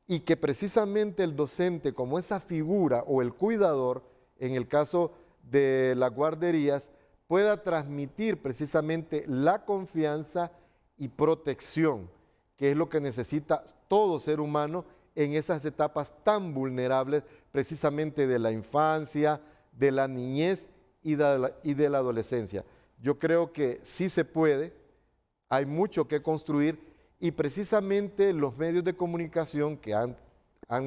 Y que precisamente el docente, como esa figura, o el cuidador, en el caso de las guarderías, pueda transmitir precisamente la confianza y protección, que es lo que necesita todo ser humano en esas etapas tan vulnerables, precisamente de la infancia, de la niñez y de la adolescencia. Yo creo que sí se puede, hay mucho que construir y precisamente los medios de comunicación que han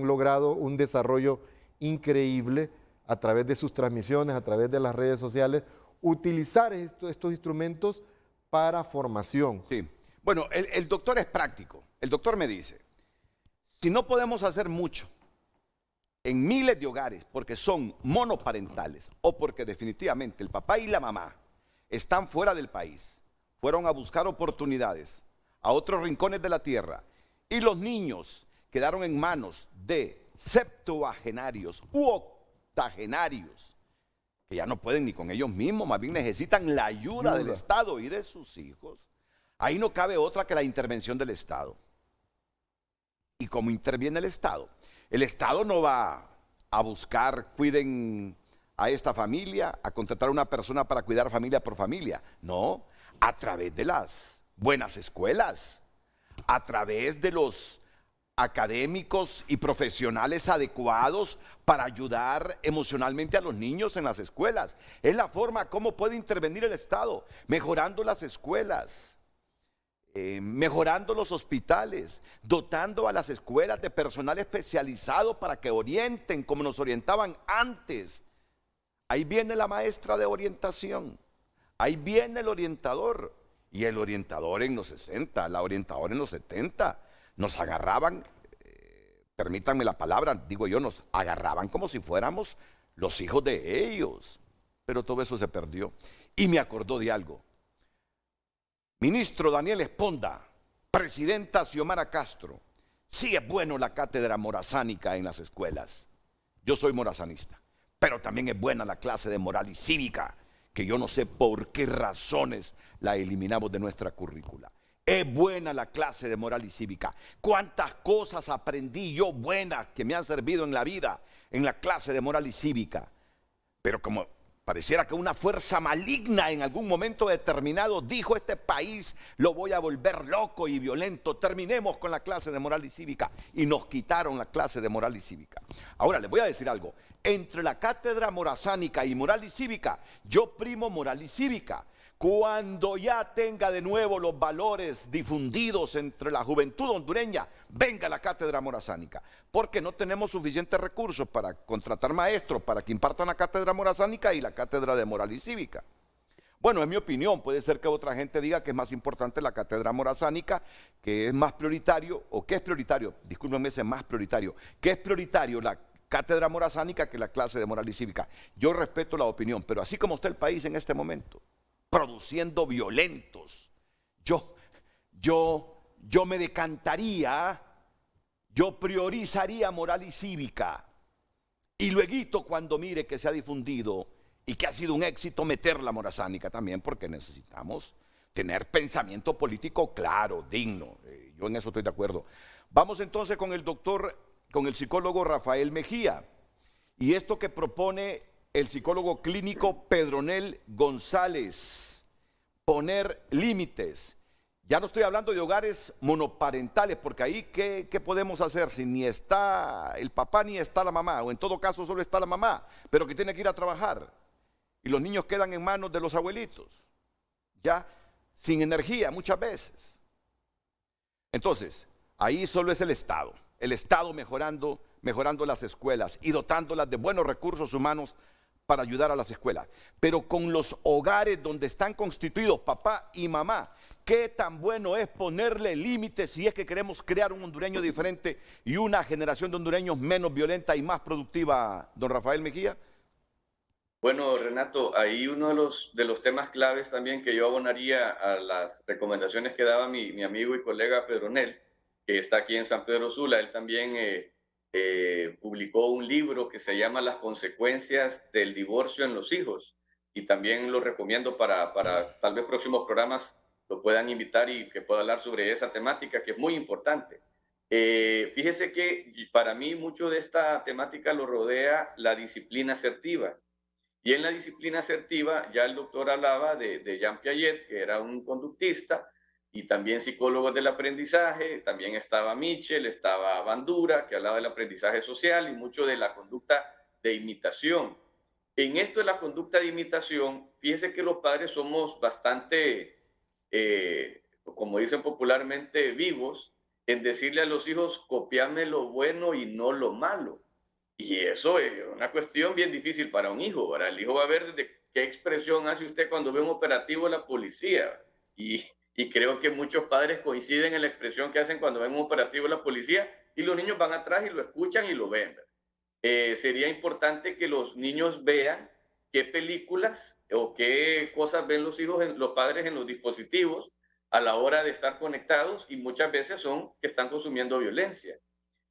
logrado un desarrollo increíble a través de sus transmisiones, a través de las redes sociales, utilizar estos instrumentos para formación. Sí. Bueno, el doctor es práctico. El doctor me dice, si no podemos hacer mucho en miles de hogares porque son monoparentales o porque definitivamente el papá y la mamá están fuera del país, fueron a buscar oportunidades a otros rincones de la tierra y los niños quedaron en manos de septuagenarios u octogenarios que ya no pueden ni con ellos mismos, más bien necesitan la ayuda del Estado y de sus hijos, ahí no cabe otra que la intervención del Estado. ¿Y cómo interviene el Estado? El Estado no va a buscar, cuiden a esta familia, a contratar a una persona para cuidar familia por familia. No, a través de las buenas escuelas, a través de los académicos y profesionales adecuados para ayudar emocionalmente a los niños en las escuelas. Es la forma como puede intervenir el Estado, mejorando las escuelas, mejorando los hospitales, dotando a las escuelas de personal especializado para que orienten como nos orientaban antes. Ahí viene la maestra de orientación, ahí viene el orientador, y el orientador en los 60, la orientadora en los 70, nos agarraban, permítanme la palabra, digo yo, nos agarraban como si fuéramos los hijos de ellos, pero todo eso se perdió. Y me acordó de algo. Ministro Daniel Esponda, presidenta Xiomara Castro, sí es bueno la cátedra morazánica en las escuelas. Yo soy morazanista, pero también es buena la clase de moral y cívica, que yo no sé por qué razones la eliminamos de nuestra currícula. Es buena la clase de moral y cívica. ¿Cuántas cosas aprendí yo buenas que me han servido en la vida en la clase de moral y cívica? Pero como pareciera que una fuerza maligna en algún momento determinado dijo: este país lo voy a volver loco y violento, terminemos con la clase de moral y cívica, y nos quitaron la clase de moral y cívica. Ahora les voy a decir algo, entre la cátedra morazánica y moral y cívica, yo primo moral y cívica. Cuando ya tenga de nuevo los valores difundidos entre la juventud hondureña, venga la cátedra morazánica, porque no tenemos suficientes recursos para contratar maestros para que impartan la cátedra morazánica y la cátedra de moral y cívica. Bueno, es mi opinión, puede ser que otra gente diga que es más importante la cátedra morazánica, que es más prioritario, o que es prioritario, discúlpenme, es más prioritario, que es prioritario la cátedra morazánica que la clase de moral y cívica. Yo respeto la opinión, pero así como está el país en este momento, produciendo violentos, yo me decantaría, yo priorizaría moral y cívica, y luego cuando mire que se ha difundido y que ha sido un éxito, meter la morazánica también, porque necesitamos tener pensamiento político claro, digno. Yo en eso estoy de acuerdo. Vamos entonces con el psicólogo Rafael Mejía, y esto que propone el psicólogo clínico Pedronel González: poner límites. Ya no estoy hablando de hogares monoparentales, porque ahí ¿qué podemos hacer si ni está el papá ni está la mamá? O en todo caso solo está la mamá, pero que tiene que ir a trabajar. Y los niños quedan en manos de los abuelitos, ya sin energía muchas veces. Entonces, ahí solo es el Estado mejorando las escuelas y dotándolas de buenos recursos humanos para ayudar a las escuelas. Pero con los hogares donde están constituidos papá y mamá, ¿qué tan bueno es ponerle límites si es que queremos crear un hondureño diferente y una generación de hondureños menos violenta y más productiva, don Rafael Mejía? Bueno, Renato, ahí uno de los temas claves también que yo abonaría a las recomendaciones que daba mi amigo y colega Pedronel, que está aquí en San Pedro Sula. Él también publicó un libro que se llama Las consecuencias del divorcio en los hijos, y también lo recomiendo para tal vez próximos programas lo puedan invitar y que pueda hablar sobre esa temática, que es muy importante. Fíjese que para mí mucho de esta temática lo rodea la disciplina asertiva. Y en la disciplina asertiva ya el doctor hablaba de Jean Piaget, que era un conductista, y también psicólogos del aprendizaje. También estaba Mitchell, estaba Bandura, que hablaba del aprendizaje social y mucho de la conducta de imitación. En esto de la conducta de imitación, fíjese que los padres somos bastante como dicen popularmente, vivos, en decirle a los hijos, copiame lo bueno y no lo malo. Y eso es una cuestión bien difícil para un hijo. Ahora, el hijo va a ver desde qué expresión hace usted cuando ve un operativo de la policía. Y creo que muchos padres coinciden en la expresión que hacen cuando ven un operativo de la policía y los niños van atrás y lo escuchan y lo ven. Sería importante que los niños vean qué películas o qué cosas ven los hijos, los padres en los dispositivos a la hora de estar conectados y muchas veces son que están consumiendo violencia.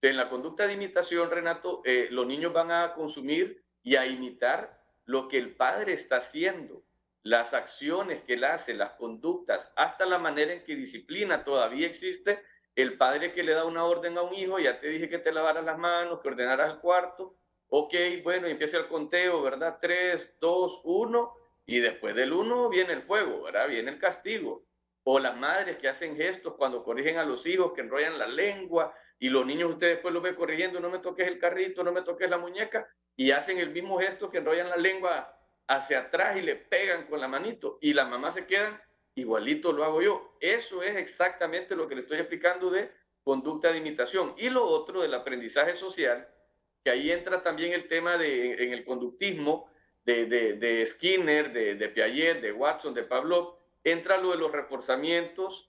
En la conducta de imitación, Renato, los niños van a consumir y a imitar lo que el padre está haciendo, las acciones que él hace, las conductas, hasta la manera en que disciplina todavía existe. El padre que le da una orden a un hijo, ya te dije que te lavaras las manos, que ordenaras el cuarto, ok, bueno, y empieza el conteo, ¿verdad? 3, 2, 1, y después del 1 viene el fuego, ¿verdad? Viene el castigo. O las madres que hacen gestos cuando corrigen a los hijos, que enrollan la lengua, y los niños usted después los ve corrigiendo, no me toques el carrito, no me toques la muñeca, y hacen el mismo gesto que enrollan la lengua hacia atrás y le pegan con la manito, y las mamás se quedan, igualito lo hago yo. Eso es exactamente lo que le estoy explicando de conducta de imitación. Y lo otro del aprendizaje social, que ahí entra también el tema en el conductismo de Skinner, de Piaget, de Watson, de Pavlov, entra lo de los reforzamientos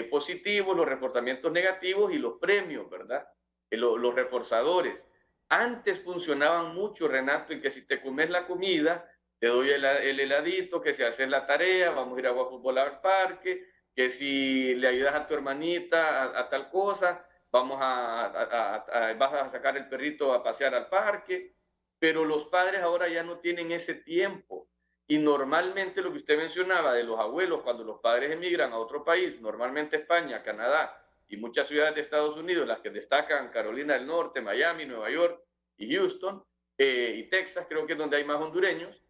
positivos, los reforzamientos negativos y los premios, ¿verdad? Los reforzadores. Antes funcionaban mucho, Renato, en que si te comes la comida, te doy el heladito, que si haces la tarea, vamos a ir a jugar fútbol al parque, que si le ayudas a tu hermanita a tal cosa, vas a sacar el perrito a pasear al parque, pero los padres ahora ya no tienen ese tiempo. Y normalmente lo que usted mencionaba de los abuelos, cuando los padres emigran a otro país, normalmente España, Canadá y muchas ciudades de Estados Unidos, las que destacan Carolina del Norte, Miami, Nueva York y Houston, y Texas, creo que es donde hay más hondureños,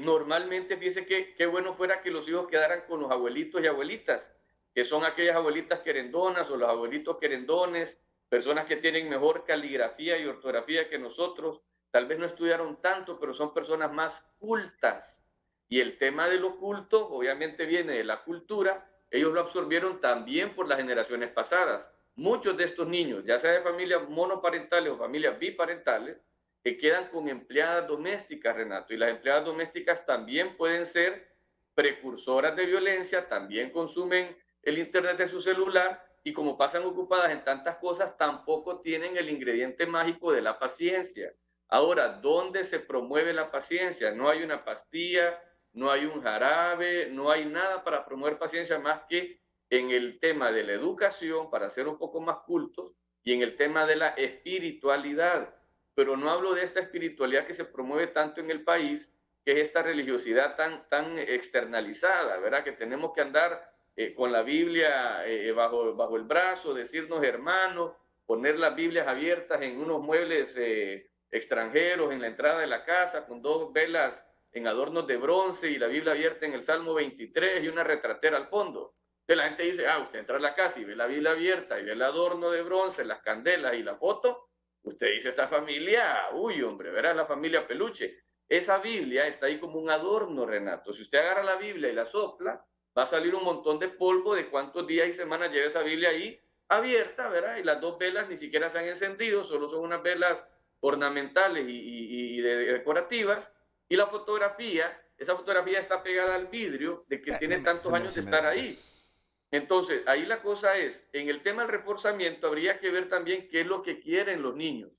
normalmente fíjese que qué bueno fuera que los hijos quedaran con los abuelitos y abuelitas, que son aquellas abuelitas querendonas o los abuelitos querendones, personas que tienen mejor caligrafía y ortografía que nosotros, tal vez no estudiaron tanto, pero son personas más cultas. Y el tema de lo culto obviamente viene de la cultura, ellos lo absorbieron también por las generaciones pasadas. Muchos de estos niños, ya sea de familias monoparentales o familias biparentales, que quedan con empleadas domésticas, Renato, y las empleadas domésticas también pueden ser precursoras de violencia, también consumen el internet de su celular y como pasan ocupadas en tantas cosas, tampoco tienen el ingrediente mágico de la paciencia. Ahora, ¿dónde se promueve la paciencia? No hay una pastilla, no hay un jarabe, no hay nada para promover paciencia más que en el tema de la educación, para ser un poco más cultos, y en el tema de la espiritualidad. Pero no hablo de esta espiritualidad que se promueve tanto en el país, que es esta religiosidad tan externalizada, ¿verdad? Que tenemos que andar con la Biblia bajo el brazo, decirnos hermanos, poner las Biblias abiertas en unos muebles extranjeros en la entrada de la casa, con 2 velas en adornos de bronce y la Biblia abierta en el Salmo 23 y una retratera al fondo. Entonces la gente dice, usted entra a la casa y ve la Biblia abierta y ve el adorno de bronce, las candelas y la foto. Usted dice, esta familia, uy, hombre, verá la familia peluche. Esa Biblia está ahí como un adorno, Renato. Si usted agarra la Biblia y la sopla, va a salir un montón de polvo de cuántos días y semanas lleva esa Biblia ahí abierta, ¿verdad? Y las 2 velas ni siquiera se han encendido, solo son unas velas ornamentales y decorativas. Y la fotografía, esa fotografía está pegada al vidrio de que tiene tantos años de estar ahí. Entonces, ahí la cosa es, en el tema del reforzamiento habría que ver también qué es lo que quieren los niños.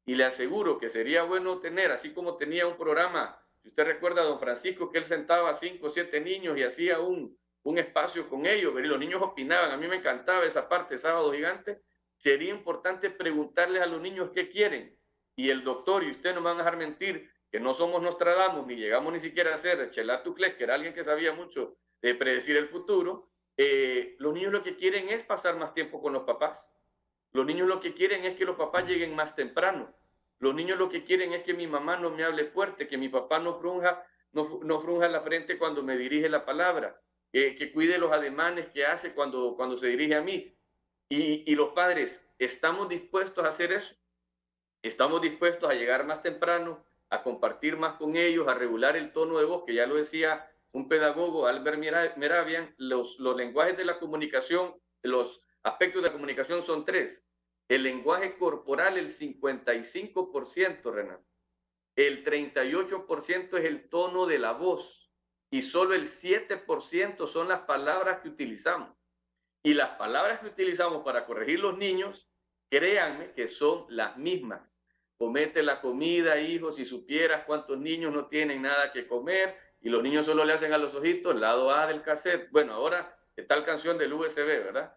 Y le aseguro que sería bueno tener, así como tenía un programa, si usted recuerda a don Francisco, que él sentaba a 5 o 7 niños y hacía un espacio con ellos, y los niños opinaban, a mí me encantaba esa parte, Sábado Gigante. Sería importante preguntarles a los niños qué quieren. Y el doctor, y usted no me van a dejar mentir, que no somos Nostradamus, ni llegamos ni siquiera a ser Chelat Tucles, que era alguien que sabía mucho de predecir el futuro. Los niños lo que quieren es pasar más tiempo con los papás. Los niños lo que quieren es que los papás lleguen más temprano. Los niños lo que quieren es que mi mamá no me hable fuerte, que mi papá no frunja la frente cuando me dirige la palabra, que cuide los ademanes que hace cuando se dirige a mí. Y los padres, ¿estamos dispuestos a hacer eso? ¿Estamos dispuestos a llegar más temprano, a compartir más con ellos, a regular el tono de voz, que ya lo decía un pedagogo, Albert Mehrabian, los lenguajes de la comunicación, los aspectos de la comunicación son 3. El lenguaje corporal, el 55%, Renato. El 38% es el tono de la voz y solo el 7% son las palabras que utilizamos. Y las palabras que utilizamos para corregir los niños, créanme que son las mismas. Comete la comida, hijo, si supieras cuántos niños no tienen nada que comer y los niños solo le hacen a los ojitos lado A del cassette. Bueno, ahora está la canción del USB, ¿verdad?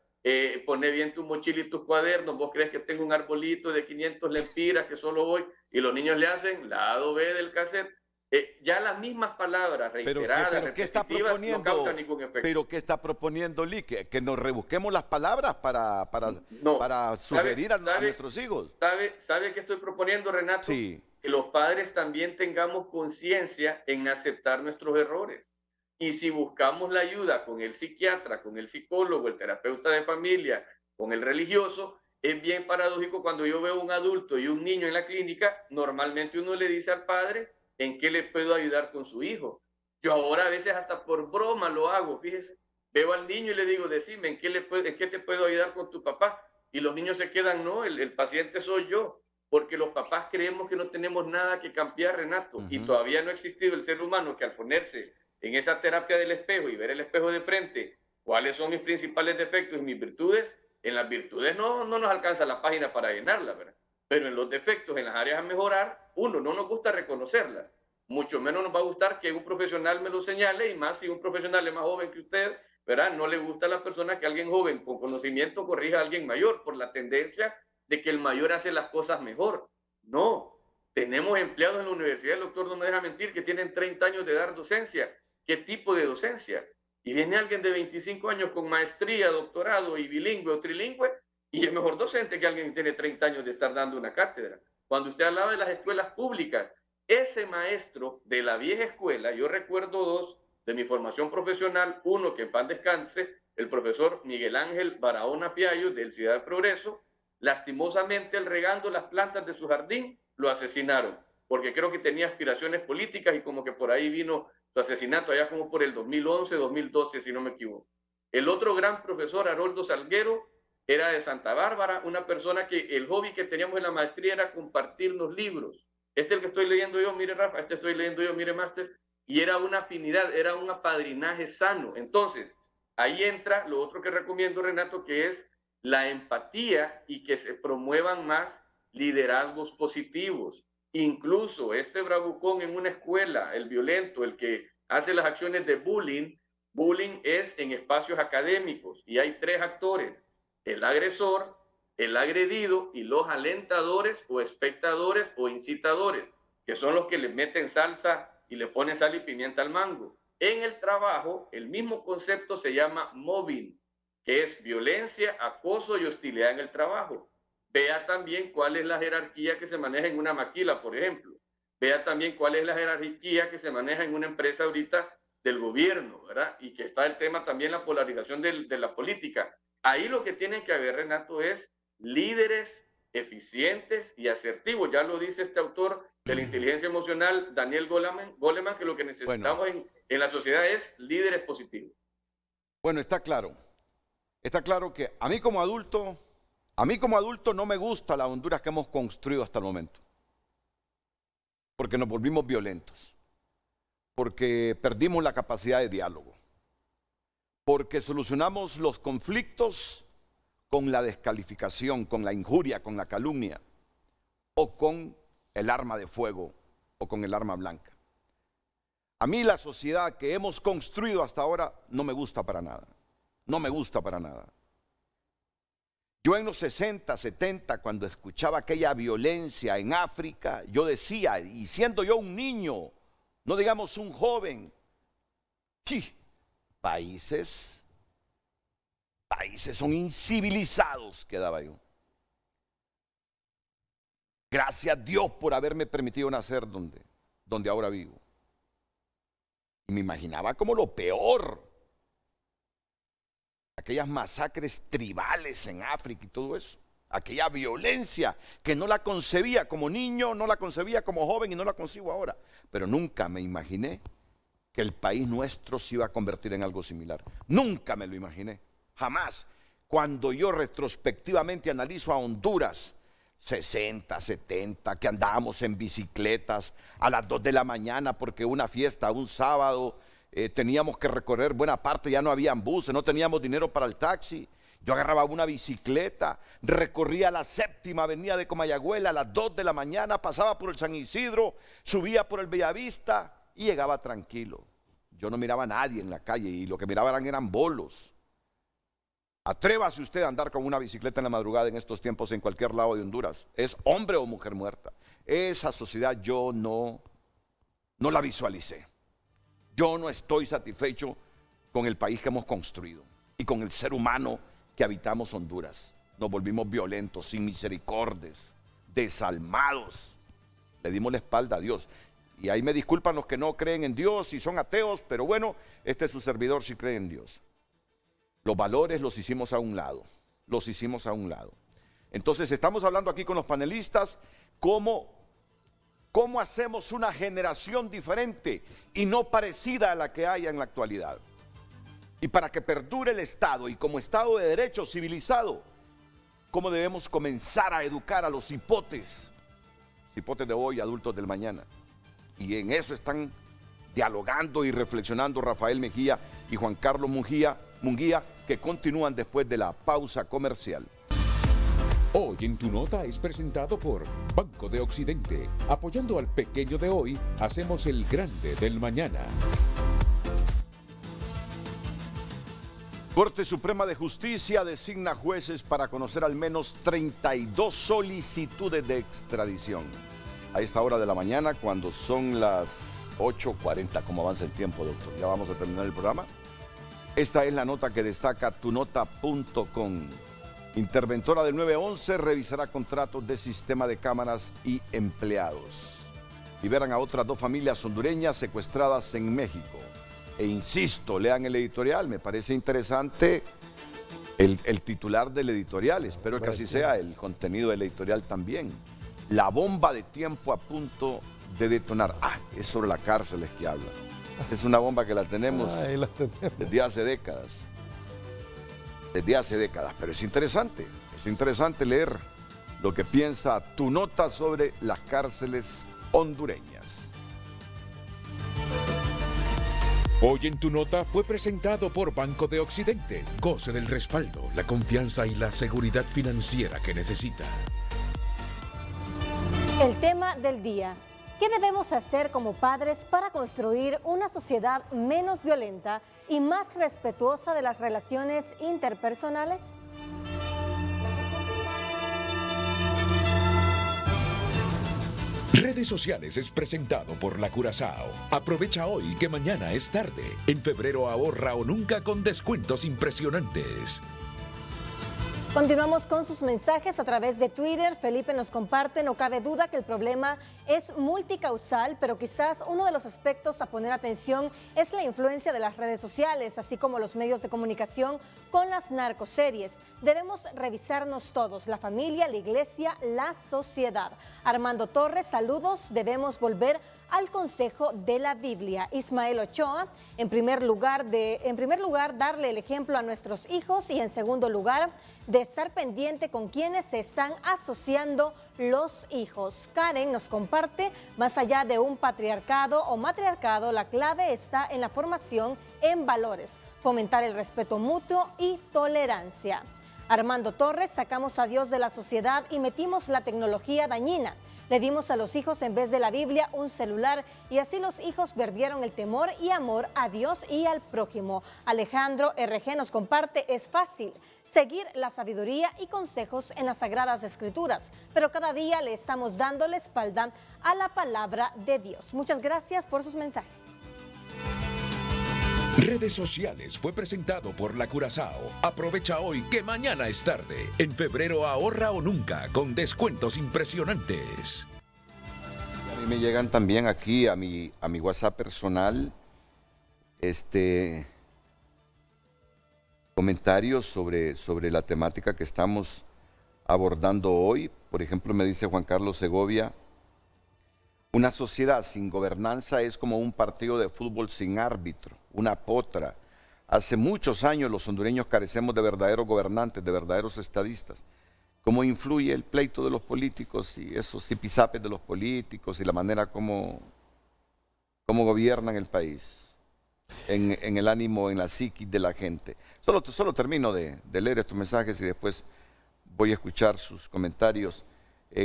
Pone bien tu mochila y tus cuadernos. Vos crees que tengo un arbolito de 500 lempiras que solo voy y los niños le hacen lado B del cassette. Ya las mismas palabras reiteradas, ¿qué está proponiendo? No causan ningún efecto. ¿Pero qué está proponiendo Lee? ¿Que nos rebusquemos las palabras para sugerir a nuestros hijos? ¿Sabe qué estoy proponiendo, Renato? Sí. Que los padres también tengamos conciencia en aceptar nuestros errores. Y si buscamos la ayuda con el psiquiatra, con el psicólogo, el terapeuta de familia, con el religioso, es bien paradójico cuando yo veo un adulto y un niño en la clínica, normalmente uno le dice al padre en qué le puedo ayudar con su hijo. Yo ahora a veces hasta por broma lo hago, fíjese. Veo al niño y le digo, decime, ¿en qué te puedo ayudar con tu papá? Y los niños se quedan, no, el paciente soy yo. Porque los papás creemos que no tenemos nada que cambiar, Renato. Y todavía no ha existido el ser humano que al ponerse en esa terapia del espejo y ver el espejo de frente, cuáles son mis principales defectos y mis virtudes, en las virtudes no nos alcanza la página para llenarla, ¿verdad? Pero en los defectos, en las áreas a mejorar, no nos gusta reconocerlas. Mucho menos nos va a gustar que un profesional me lo señale, y más si un profesional es más joven que usted, ¿verdad? No le gusta a la persona que alguien joven con conocimiento corrija a alguien mayor por la tendencia de que el mayor hace las cosas mejor. No, tenemos empleados en la universidad, el doctor no me deja mentir, que tienen 30 años de dar docencia. ¿Qué tipo de docencia? Y viene alguien de 25 años con maestría, doctorado y bilingüe o trilingüe, y es mejor docente que alguien que tiene 30 años de estar dando una cátedra. Cuando usted hablaba de las escuelas públicas, ese maestro de la vieja escuela, yo recuerdo 2 de mi formación profesional, uno que en paz descanse, el profesor Miguel Ángel Barahona Piayo del Ciudad del Progreso, lastimosamente él regando las plantas de su jardín, lo asesinaron, porque creo que tenía aspiraciones políticas y como que por ahí vino su asesinato allá como por el 2011, 2012, si no me equivoco. El otro gran profesor, Haroldo Salguero, era de Santa Bárbara, una persona que el hobby que teníamos en la maestría era compartirnos libros. Este es el que estoy leyendo yo, mire Rafa, este estoy leyendo yo, mire Máster, y era una afinidad, era un apadrinaje sano. Entonces, ahí entra lo otro que recomiendo, Renato, que es la empatía y que se promuevan más liderazgos positivos. Incluso este bravucón en una escuela, el violento, el que hace las acciones de bullying es en espacios académicos y hay 3 actores, el agresor, el agredido y los alentadores o espectadores o incitadores, que son los que le meten salsa y le ponen sal y pimienta al mango. En el trabajo, el mismo concepto se llama mobbing, que es violencia, acoso y hostilidad en el trabajo. Vea también cuál es la jerarquía que se maneja en una maquila, por ejemplo. Vea también cuál es la jerarquía que se maneja en una empresa ahorita del gobierno, ¿verdad? Y que está el tema también, la polarización de la política. Ahí lo que tienen que haber, Renato, es líderes eficientes y asertivos. Ya lo dice este autor de la inteligencia emocional, Daniel Goleman, que lo que necesitamos en la sociedad es líderes positivos. Bueno, está claro. Está claro que a mí como adulto no me gusta la Honduras que hemos construido hasta el momento. Porque nos volvimos violentos. Porque perdimos la capacidad de diálogo. Porque solucionamos los conflictos con la descalificación, con la injuria, con la calumnia, o con el arma de fuego, o con el arma blanca. A mí la sociedad que hemos construido hasta ahora no me gusta para nada. No me gusta para nada. Yo en los 60, 70, cuando escuchaba aquella violencia en África, yo decía, y siendo yo un niño, no digamos un joven, sí, países son incivilizados, quedaba yo. Gracias a Dios por haberme permitido nacer donde ahora vivo. Y me imaginaba como lo peor. Aquellas masacres tribales en África y todo eso. Aquella violencia que no la concebía como niño, no la concebía como joven y no la concibo ahora. Pero nunca me imaginé que el país nuestro se iba a convertir en algo similar. Nunca me lo imaginé, jamás. Cuando yo retrospectivamente analizo a Honduras, 60, 70, que andábamos en bicicletas a las 2 de la mañana porque una fiesta, un sábado, teníamos que recorrer buena parte, ya no habían buses, no teníamos dinero para el taxi. Yo agarraba una bicicleta, recorría la 7ª avenida de Comayagüela a las 2 de la mañana, pasaba por el San Isidro, subía por el Bellavista y llegaba tranquilo. Yo no miraba a nadie en la calle y lo que miraban eran bolos. Atrévase usted a andar con una bicicleta en la madrugada en estos tiempos en cualquier lado de Honduras. Es hombre o mujer muerta. Esa sociedad yo no la visualicé. Yo no estoy satisfecho con el país que hemos construido y con el ser humano que habitamos Honduras. Nos volvimos violentos, sin misericordias, desalmados. Le dimos la espalda a Dios. Y ahí me disculpan los que no creen en Dios y son ateos, pero bueno, este es su servidor si cree en Dios. Los valores los hicimos a un lado, Entonces estamos hablando aquí con los panelistas cómo hacemos una generación diferente y no parecida a la que hay en la actualidad. Y para que perdure el Estado y como Estado de Derecho civilizado, cómo debemos comenzar a educar a los hipotes de hoy, adultos del mañana. Y en eso están dialogando y reflexionando Rafael Mejía y Juan Carlos Munguía, que continúan después de la pausa comercial. Hoy en Tu Nota es presentado por Banco de Occidente. Apoyando al pequeño de hoy, hacemos el grande del mañana. Corte Suprema de Justicia designa jueces para conocer al menos 32 solicitudes de extradición. A esta hora de la mañana, cuando son las 8:40, ¿cómo avanza el tiempo, doctor? Ya vamos a terminar el programa. Esta es la nota que destaca tunota.com. Interventora del 911 revisará contratos de sistema de cámaras y empleados. Liberan a otras 2 familias hondureñas secuestradas en México. E insisto, lean el editorial, me parece interesante el titular del editorial. Espero que así sea el contenido del editorial también. La bomba de tiempo a punto de detonar. Es sobre la cárcel que habla. Es una bomba que la tenemos desde hace décadas. Pero es interesante leer lo que piensa Tu Nota sobre las cárceles hondureñas. Hoy en Tu Nota fue presentado por Banco de Occidente. Goce del respaldo, la confianza y la seguridad financiera que necesita. El tema del día. ¿Qué debemos hacer como padres para construir una sociedad menos violenta y más respetuosa de las relaciones interpersonales? Redes Sociales es presentado por la Curazao. Aprovecha hoy que mañana es tarde. En febrero ahorra o nunca con descuentos impresionantes. Continuamos con sus mensajes a través de Twitter. Felipe nos comparte: no cabe duda que el problema es multicausal, pero quizás uno de los aspectos a poner atención es la influencia de las redes sociales, así como los medios de comunicación con las narcoseries. Debemos revisarnos todos, la familia, la iglesia, la sociedad. Armando Torres, saludos. Debemos volver al consejo de la Biblia. Ismael Ochoa, en primer lugar, darle el ejemplo a nuestros hijos, y en segundo lugar, de estar pendiente con quienes se están asociando los hijos. Karen nos comparte: más allá de un patriarcado o matriarcado, la clave está en la formación en valores, fomentar el respeto mutuo y tolerancia. Armando Torres, sacamos a Dios de la sociedad y metimos la tecnología dañina. Le dimos a los hijos, en vez de la Biblia, un celular, y así los hijos perdieron el temor y amor a Dios y al prójimo. Alejandro RG nos comparte: es fácil seguir la sabiduría y consejos en las Sagradas Escrituras, pero cada día le estamos dando la espalda a la palabra de Dios. Muchas gracias por sus mensajes. Redes Sociales fue presentado por la Curazao. Aprovecha hoy que mañana es tarde. En febrero ahorra o nunca con descuentos impresionantes. A mí me llegan también aquí a mi WhatsApp personal comentarios sobre la temática que estamos abordando hoy. Por ejemplo, me dice Juan Carlos Segovia: Una sociedad sin gobernanza es como un partido de fútbol sin árbitro, una potra. Hace muchos años los hondureños carecemos de verdaderos gobernantes, de verdaderos estadistas. ¿Cómo influye el pleito de los políticos y esos zipizapes de los políticos y la manera como gobiernan el país? En el ánimo, en la psiquis de la gente. Solo termino de leer estos mensajes y después voy a escuchar sus comentarios.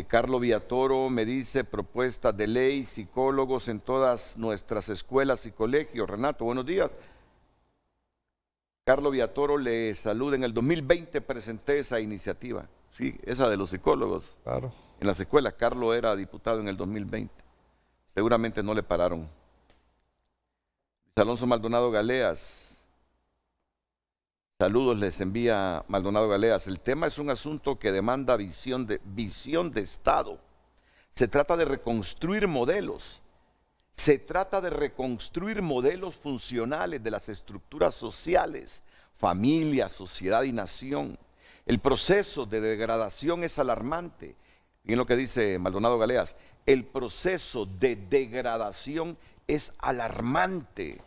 Carlos Villatoro me dice: propuestas de ley, psicólogos en todas nuestras escuelas y colegios. Renato, buenos días. Carlos Villatoro le saluda. En el 2020 presenté esa iniciativa, sí, esa de los psicólogos. Claro. En las escuelas. Carlos era diputado en el 2020. Seguramente no le pararon. Alonso Maldonado Galeas, saludos les envía Maldonado Galeas. El tema es un asunto que demanda visión de Estado. Se trata de reconstruir modelos. Se trata de reconstruir modelos funcionales de las estructuras sociales, familia, sociedad y nación. El proceso de degradación es alarmante. Miren lo que dice Maldonado Galeas. El proceso de degradación es alarmante.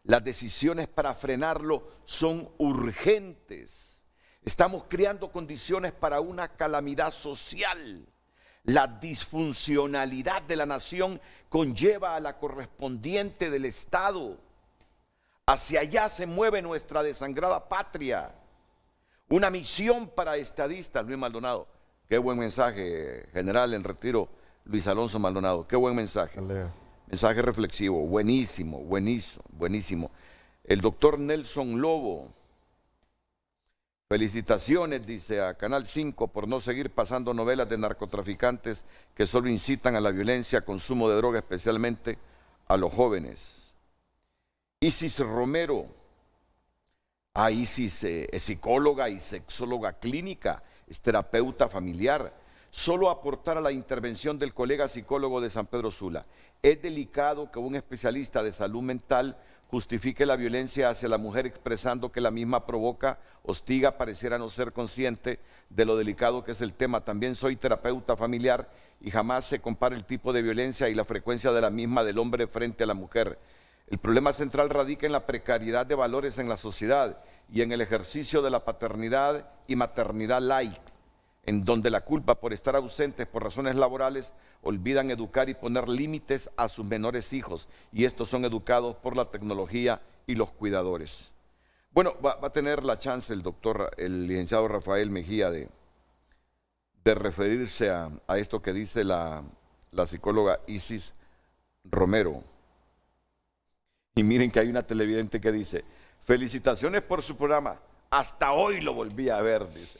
Las decisiones para frenarlo son urgentes. Estamos creando condiciones para una calamidad social. La disfuncionalidad de la nación conlleva a la correspondiente del Estado. Hacia allá se mueve nuestra desangrada patria. Una misión para estadistas, Luis Maldonado. Qué buen mensaje, general en retiro, Luis Alonso Maldonado. Qué buen mensaje. Mensaje reflexivo, buenísimo, buenísimo, buenísimo. El doctor Nelson Lobo, felicitaciones, dice, a Canal 5 por no seguir pasando novelas de narcotraficantes que solo incitan a la violencia, consumo de droga, especialmente a los jóvenes. Isis Romero, Isis es psicóloga y sexóloga clínica, es terapeuta familiar. Solo aportar a la intervención del colega psicólogo de San Pedro Sula. Es delicado que un especialista de salud mental justifique la violencia hacia la mujer expresando que la misma provoca, hostiga, pareciera no ser consciente de lo delicado que es el tema. También soy terapeuta familiar y jamás se compara el tipo de violencia y la frecuencia de la misma del hombre frente a la mujer. El problema central radica en la precariedad de valores en la sociedad y en el ejercicio de la paternidad y maternidad laica, en donde la culpa por estar ausentes por razones laborales olvidan educar y poner límites a sus menores hijos, y estos son educados por la tecnología y los cuidadores. Bueno, va a tener la chance el licenciado Rafael Mejía de referirse a esto que dice la psicóloga Isis Romero. Y miren que hay una televidente que dice: felicitaciones por su programa, hasta hoy lo volví a ver, dice.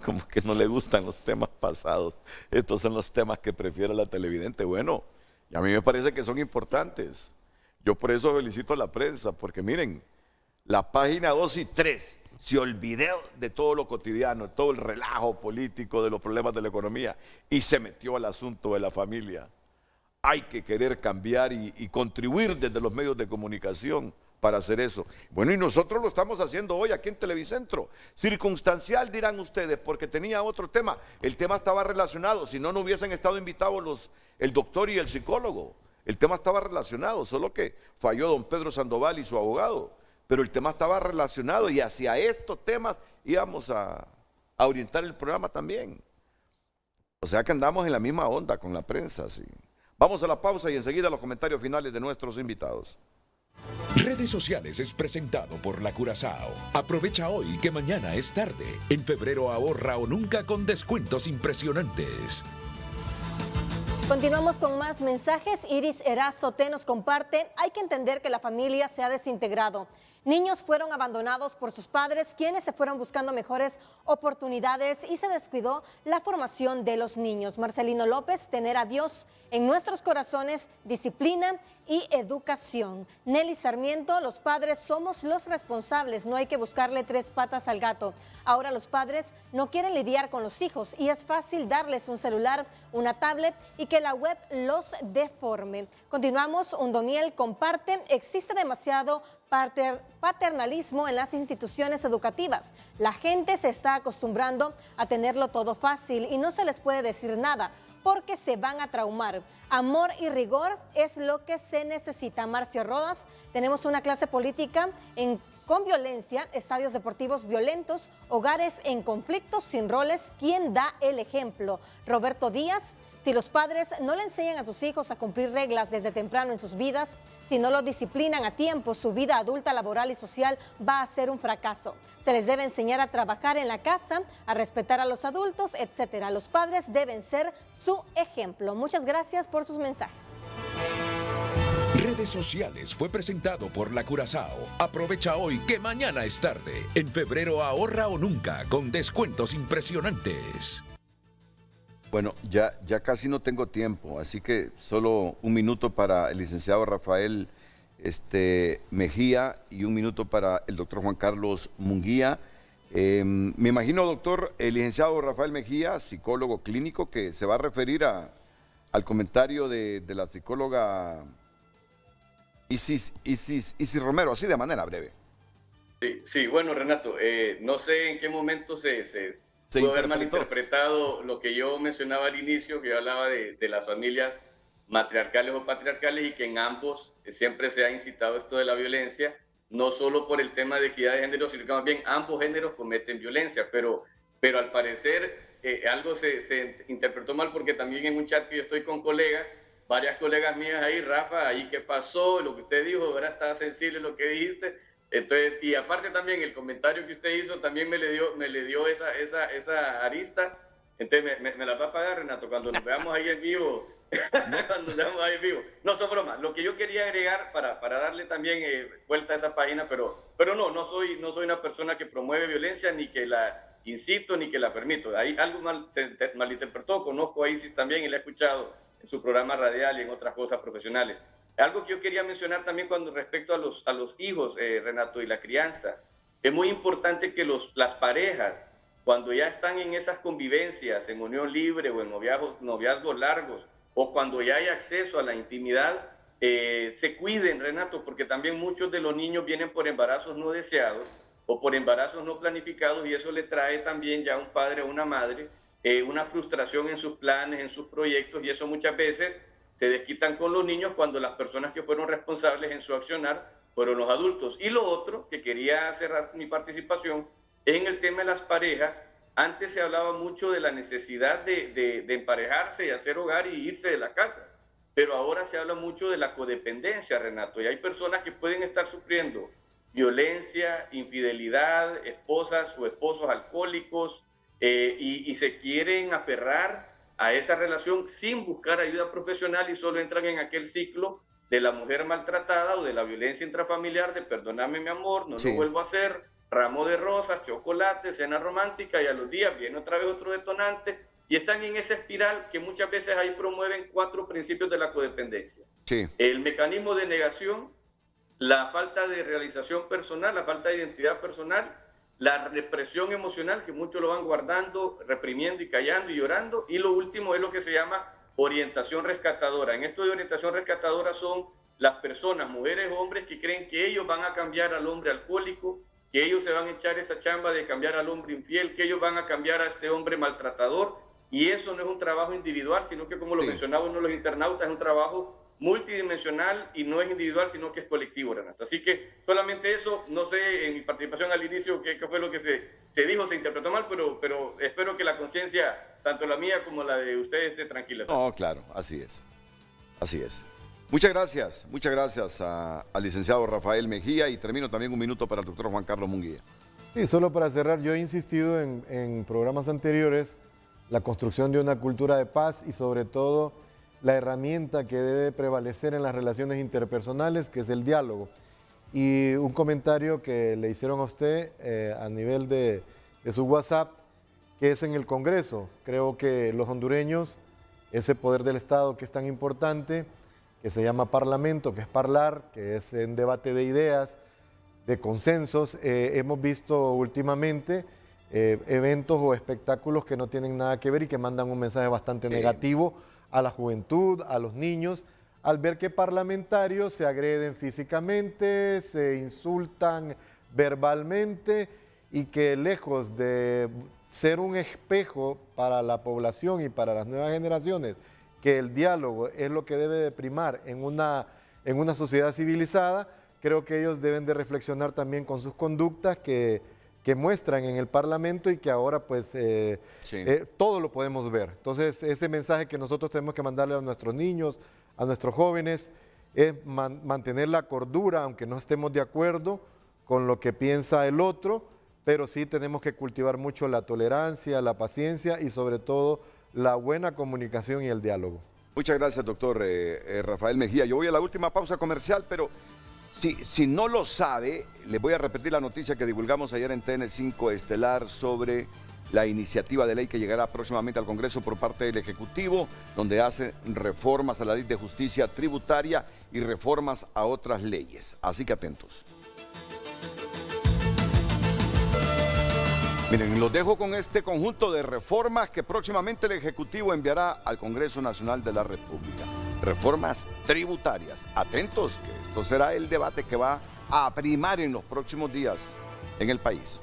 Como que no le gustan los temas pasados. Estos son los temas que prefiere la televidente. Bueno, y a mí me parece que son importantes. Yo por eso felicito a la prensa, porque miren, la página 2 y 3 se olvidó de todo lo cotidiano, todo el relajo político de los problemas de la economía y se metió al asunto de la familia. Hay que querer cambiar y contribuir desde los medios de comunicación para hacer eso. Bueno, y nosotros lo estamos haciendo hoy aquí en Televicentro. Circunstancial, dirán ustedes, porque tenía otro tema. El tema estaba relacionado, si no, no hubiesen estado invitados el doctor y el psicólogo. El tema estaba relacionado, solo que falló don Pedro Sandoval y su abogado. Pero el tema estaba relacionado y hacia estos temas íbamos a orientar el programa también. O sea que andamos en la misma onda con la prensa, sí. Vamos a la pausa y enseguida los comentarios finales de nuestros invitados. Redes Sociales es presentado por la Curazao. Aprovecha hoy que mañana es tarde. En febrero ahorra o nunca con descuentos impresionantes. Continuamos con más mensajes. Iris Erazote nos comparte: hay que entender que la familia se ha desintegrado. Niños fueron abandonados por sus padres, quienes se fueron buscando mejores oportunidades y se descuidó la formación de los niños. Marcelino López: tener a Dios en nuestros corazones, disciplina y educación. Nelly Sarmiento: los padres somos los responsables, no hay que buscarle tres patas al gato. Ahora los padres no quieren lidiar con los hijos y es fácil darles un celular, una tablet y que la web los deforme. Continuamos. Undoniel comparte: existe demasiado paternalismo en las instituciones educativas. La gente se está acostumbrando a tenerlo todo fácil y no se les puede decir nada. porque se van a traumar. Amor y rigor es lo que se necesita. Marcio Rodas, tenemos una clase política con violencia, estadios deportivos violentos, hogares en conflictos sin roles. ¿Quién da el ejemplo? Roberto Díaz, si los padres no le enseñan a sus hijos a cumplir reglas desde temprano en sus vidas, si no los disciplinan a tiempo, su vida adulta, laboral y social va a ser un fracaso. Se les debe enseñar a trabajar en la casa, a respetar a los adultos, etc. Los padres deben ser su ejemplo. Muchas gracias por sus mensajes. Redes sociales fue presentado por la Curazao. Aprovecha hoy que mañana es tarde. En febrero ahorra o nunca con descuentos impresionantes. Bueno, ya casi no tengo tiempo, así que solo un minuto para el licenciado Rafael Mejía y un minuto para el doctor Juan Carlos Munguía. Me imagino, doctor, el licenciado Rafael Mejía, psicólogo clínico, que se va a referir al comentario de la psicóloga Isis Romero, así de manera breve. Sí, bueno, Renato, no sé en qué momento se pudo haber malinterpretado lo que yo mencionaba al inicio, que yo hablaba de las familias matriarcales o patriarcales, y que en ambos siempre se ha incitado esto de la violencia, no solo por el tema de equidad de género, sino que más bien ambos géneros cometen violencia, pero al parecer algo se interpretó mal, porque también en un chat que yo estoy con colegas, varias colegas mías ahí, Rafa, ahí qué pasó, lo que usted dijo, ahora está sensible lo que dijiste. Entonces, y aparte también el comentario que usted hizo también me le dio esa arista. Entonces me la va a pagar, Renato, cuando nos veamos ahí en vivo. Cuando nos veamos ahí en vivo. No, son bromas. Lo que yo quería agregar para darle también vuelta a esa página, pero no soy una persona que promueve violencia, ni que la incito, ni que la permito. Ahí algo se malinterpretó. Conozco a Isis también y la he escuchado en su programa radial y en otras cosas profesionales. Algo que yo quería mencionar también respecto a los hijos, Renato, y la crianza. Es muy importante que las parejas, cuando ya están en esas convivencias, en unión libre o en noviazgos largos, o cuando ya hay acceso a la intimidad, se cuiden, Renato, porque también muchos de los niños vienen por embarazos no deseados o por embarazos no planificados, y eso le trae también ya a un padre o una madre una frustración en sus planes, en sus proyectos, y eso muchas veces se desquitan con los niños cuando las personas que fueron responsables en su accionar fueron los adultos. Y lo otro, que quería cerrar mi participación, es en el tema de las parejas. Antes se hablaba mucho de la necesidad de emparejarse y hacer hogar y irse de la casa, pero ahora se habla mucho de la codependencia, Renato, y hay personas que pueden estar sufriendo violencia, infidelidad, esposas o esposos alcohólicos, y se quieren aferrar a esa relación sin buscar ayuda profesional, y solo entran en aquel ciclo de la mujer maltratada o de la violencia intrafamiliar, de perdóname mi amor, no lo vuelvo a hacer, ramo de rosas, chocolate, cena romántica, y a los días viene otra vez otro detonante, y están en esa espiral que muchas veces ahí promueven 4 principios de la codependencia. Sí. El mecanismo de negación, la falta de realización personal, la falta de identidad personal, la represión emocional, que muchos lo van guardando, reprimiendo y callando y llorando, y lo último es lo que se llama orientación rescatadora. En esto de orientación rescatadora son las personas, mujeres o hombres, que creen que ellos van a cambiar al hombre alcohólico, que ellos se van a echar esa chamba de cambiar al hombre infiel, que ellos van a cambiar a este hombre maltratador, y eso no es un trabajo individual, sino que, como lo mencionaba uno de los internautas, es un trabajo multidimensional, y no es individual, sino que es colectivo, Renato. Así que solamente eso. No sé en mi participación al inicio qué fue lo que se dijo, se interpretó mal, pero espero que la conciencia, tanto la mía como la de ustedes, esté tranquila. No, claro, así es. Así es. Muchas gracias al licenciado Rafael Mejía, y termino también un minuto para el doctor Juan Carlos Munguía. Sí, solo para cerrar, yo he insistido en programas anteriores la construcción de una cultura de paz, y sobre todo la herramienta que debe prevalecer en las relaciones interpersonales, que es el diálogo. Y un comentario que le hicieron a usted a nivel de su WhatsApp, que es en el Congreso. Creo que los hondureños, ese poder del Estado que es tan importante, que se llama Parlamento, que es parlar, que es un debate de ideas, de consensos, hemos visto últimamente eventos o espectáculos que no tienen nada que ver y que mandan un mensaje bastante negativo a la juventud, a los niños, al ver que parlamentarios se agreden físicamente, se insultan verbalmente, y que lejos de ser un espejo para la población y para las nuevas generaciones, que el diálogo es lo que debe de primar en una sociedad civilizada, creo que ellos deben de reflexionar también con sus conductas que muestran en el Parlamento y que ahora pues todo lo podemos ver. Entonces ese mensaje que nosotros tenemos que mandarle a nuestros niños, a nuestros jóvenes, es mantener la cordura, aunque no estemos de acuerdo con lo que piensa el otro, pero sí tenemos que cultivar mucho la tolerancia, la paciencia y sobre todo la buena comunicación y el diálogo. Muchas gracias, doctor Rafael Mejía. Yo voy a la última pausa comercial, pero si no lo sabe, les voy a repetir la noticia que divulgamos ayer en TN5 Estelar sobre la iniciativa de ley que llegará próximamente al Congreso por parte del Ejecutivo, donde hace reformas a la Ley de Justicia Tributaria y reformas a otras leyes. Así que atentos. Miren, los dejo con este conjunto de reformas que próximamente el Ejecutivo enviará al Congreso Nacional de la República. Reformas tributarias. Atentos, que esto será el debate que va a primar en los próximos días en el país.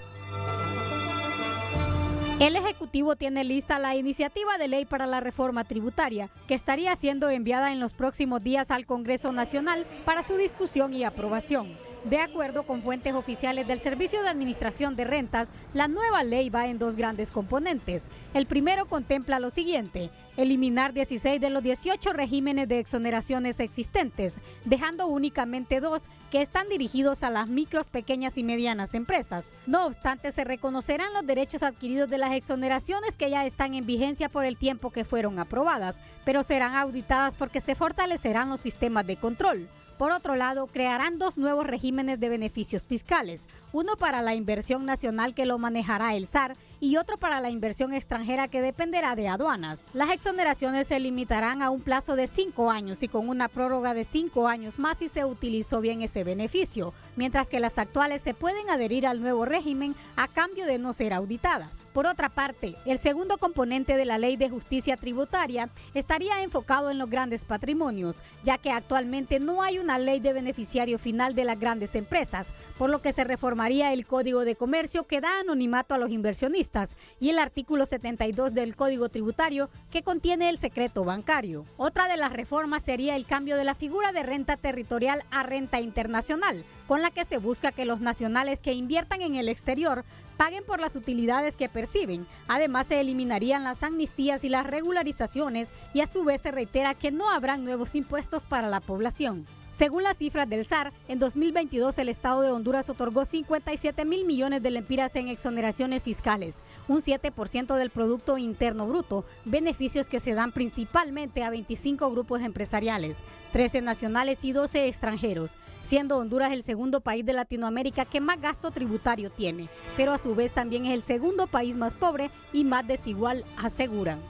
El Ejecutivo tiene lista la iniciativa de ley para la reforma tributaria, que estaría siendo enviada en los próximos días al Congreso Nacional para su discusión y aprobación. De acuerdo con fuentes oficiales del Servicio de Administración de Rentas, la nueva ley va en dos grandes componentes. El primero contempla lo siguiente: eliminar 16 de los 18 regímenes de exoneraciones existentes, dejando únicamente 2 que están dirigidos a las micros, pequeñas y medianas empresas. No obstante, se reconocerán los derechos adquiridos de las exoneraciones que ya están en vigencia por el tiempo que fueron aprobadas, pero serán auditadas porque se fortalecerán los sistemas de control. Por otro lado, crearán 2 nuevos regímenes de beneficios fiscales, uno para la inversión nacional que lo manejará el SAR y otro para la inversión extranjera que dependerá de aduanas. Las exoneraciones se limitarán a un plazo de 5 años y con una prórroga de 5 años más si se utilizó bien ese beneficio, mientras que las actuales se pueden adherir al nuevo régimen a cambio de no ser auditadas. Por otra parte, el segundo componente de la Ley de Justicia Tributaria estaría enfocado en los grandes patrimonios, ya que actualmente no hay una ley de beneficiario final de las grandes empresas, por lo que se reformaría el Código de Comercio que da anonimato a los inversionistas y el artículo 72 del Código Tributario que contiene el secreto bancario. Otra de las reformas sería el cambio de la figura de renta territorial a renta internacional, con la que se busca que los nacionales que inviertan en el exterior paguen por las utilidades que perciben. Además, se eliminarían las amnistías y las regularizaciones y a su vez se reitera que no habrán nuevos impuestos para la población. Según las cifras del SAR, en 2022 el Estado de Honduras otorgó 57,000 millones de lempiras en exoneraciones fiscales, un 7% del Producto Interno Bruto, beneficios que se dan principalmente a 25 grupos empresariales, 13 nacionales y 12 extranjeros, siendo Honduras el segundo país de Latinoamérica que más gasto tributario tiene, pero a su vez también es el segundo país más pobre y más desigual, aseguran.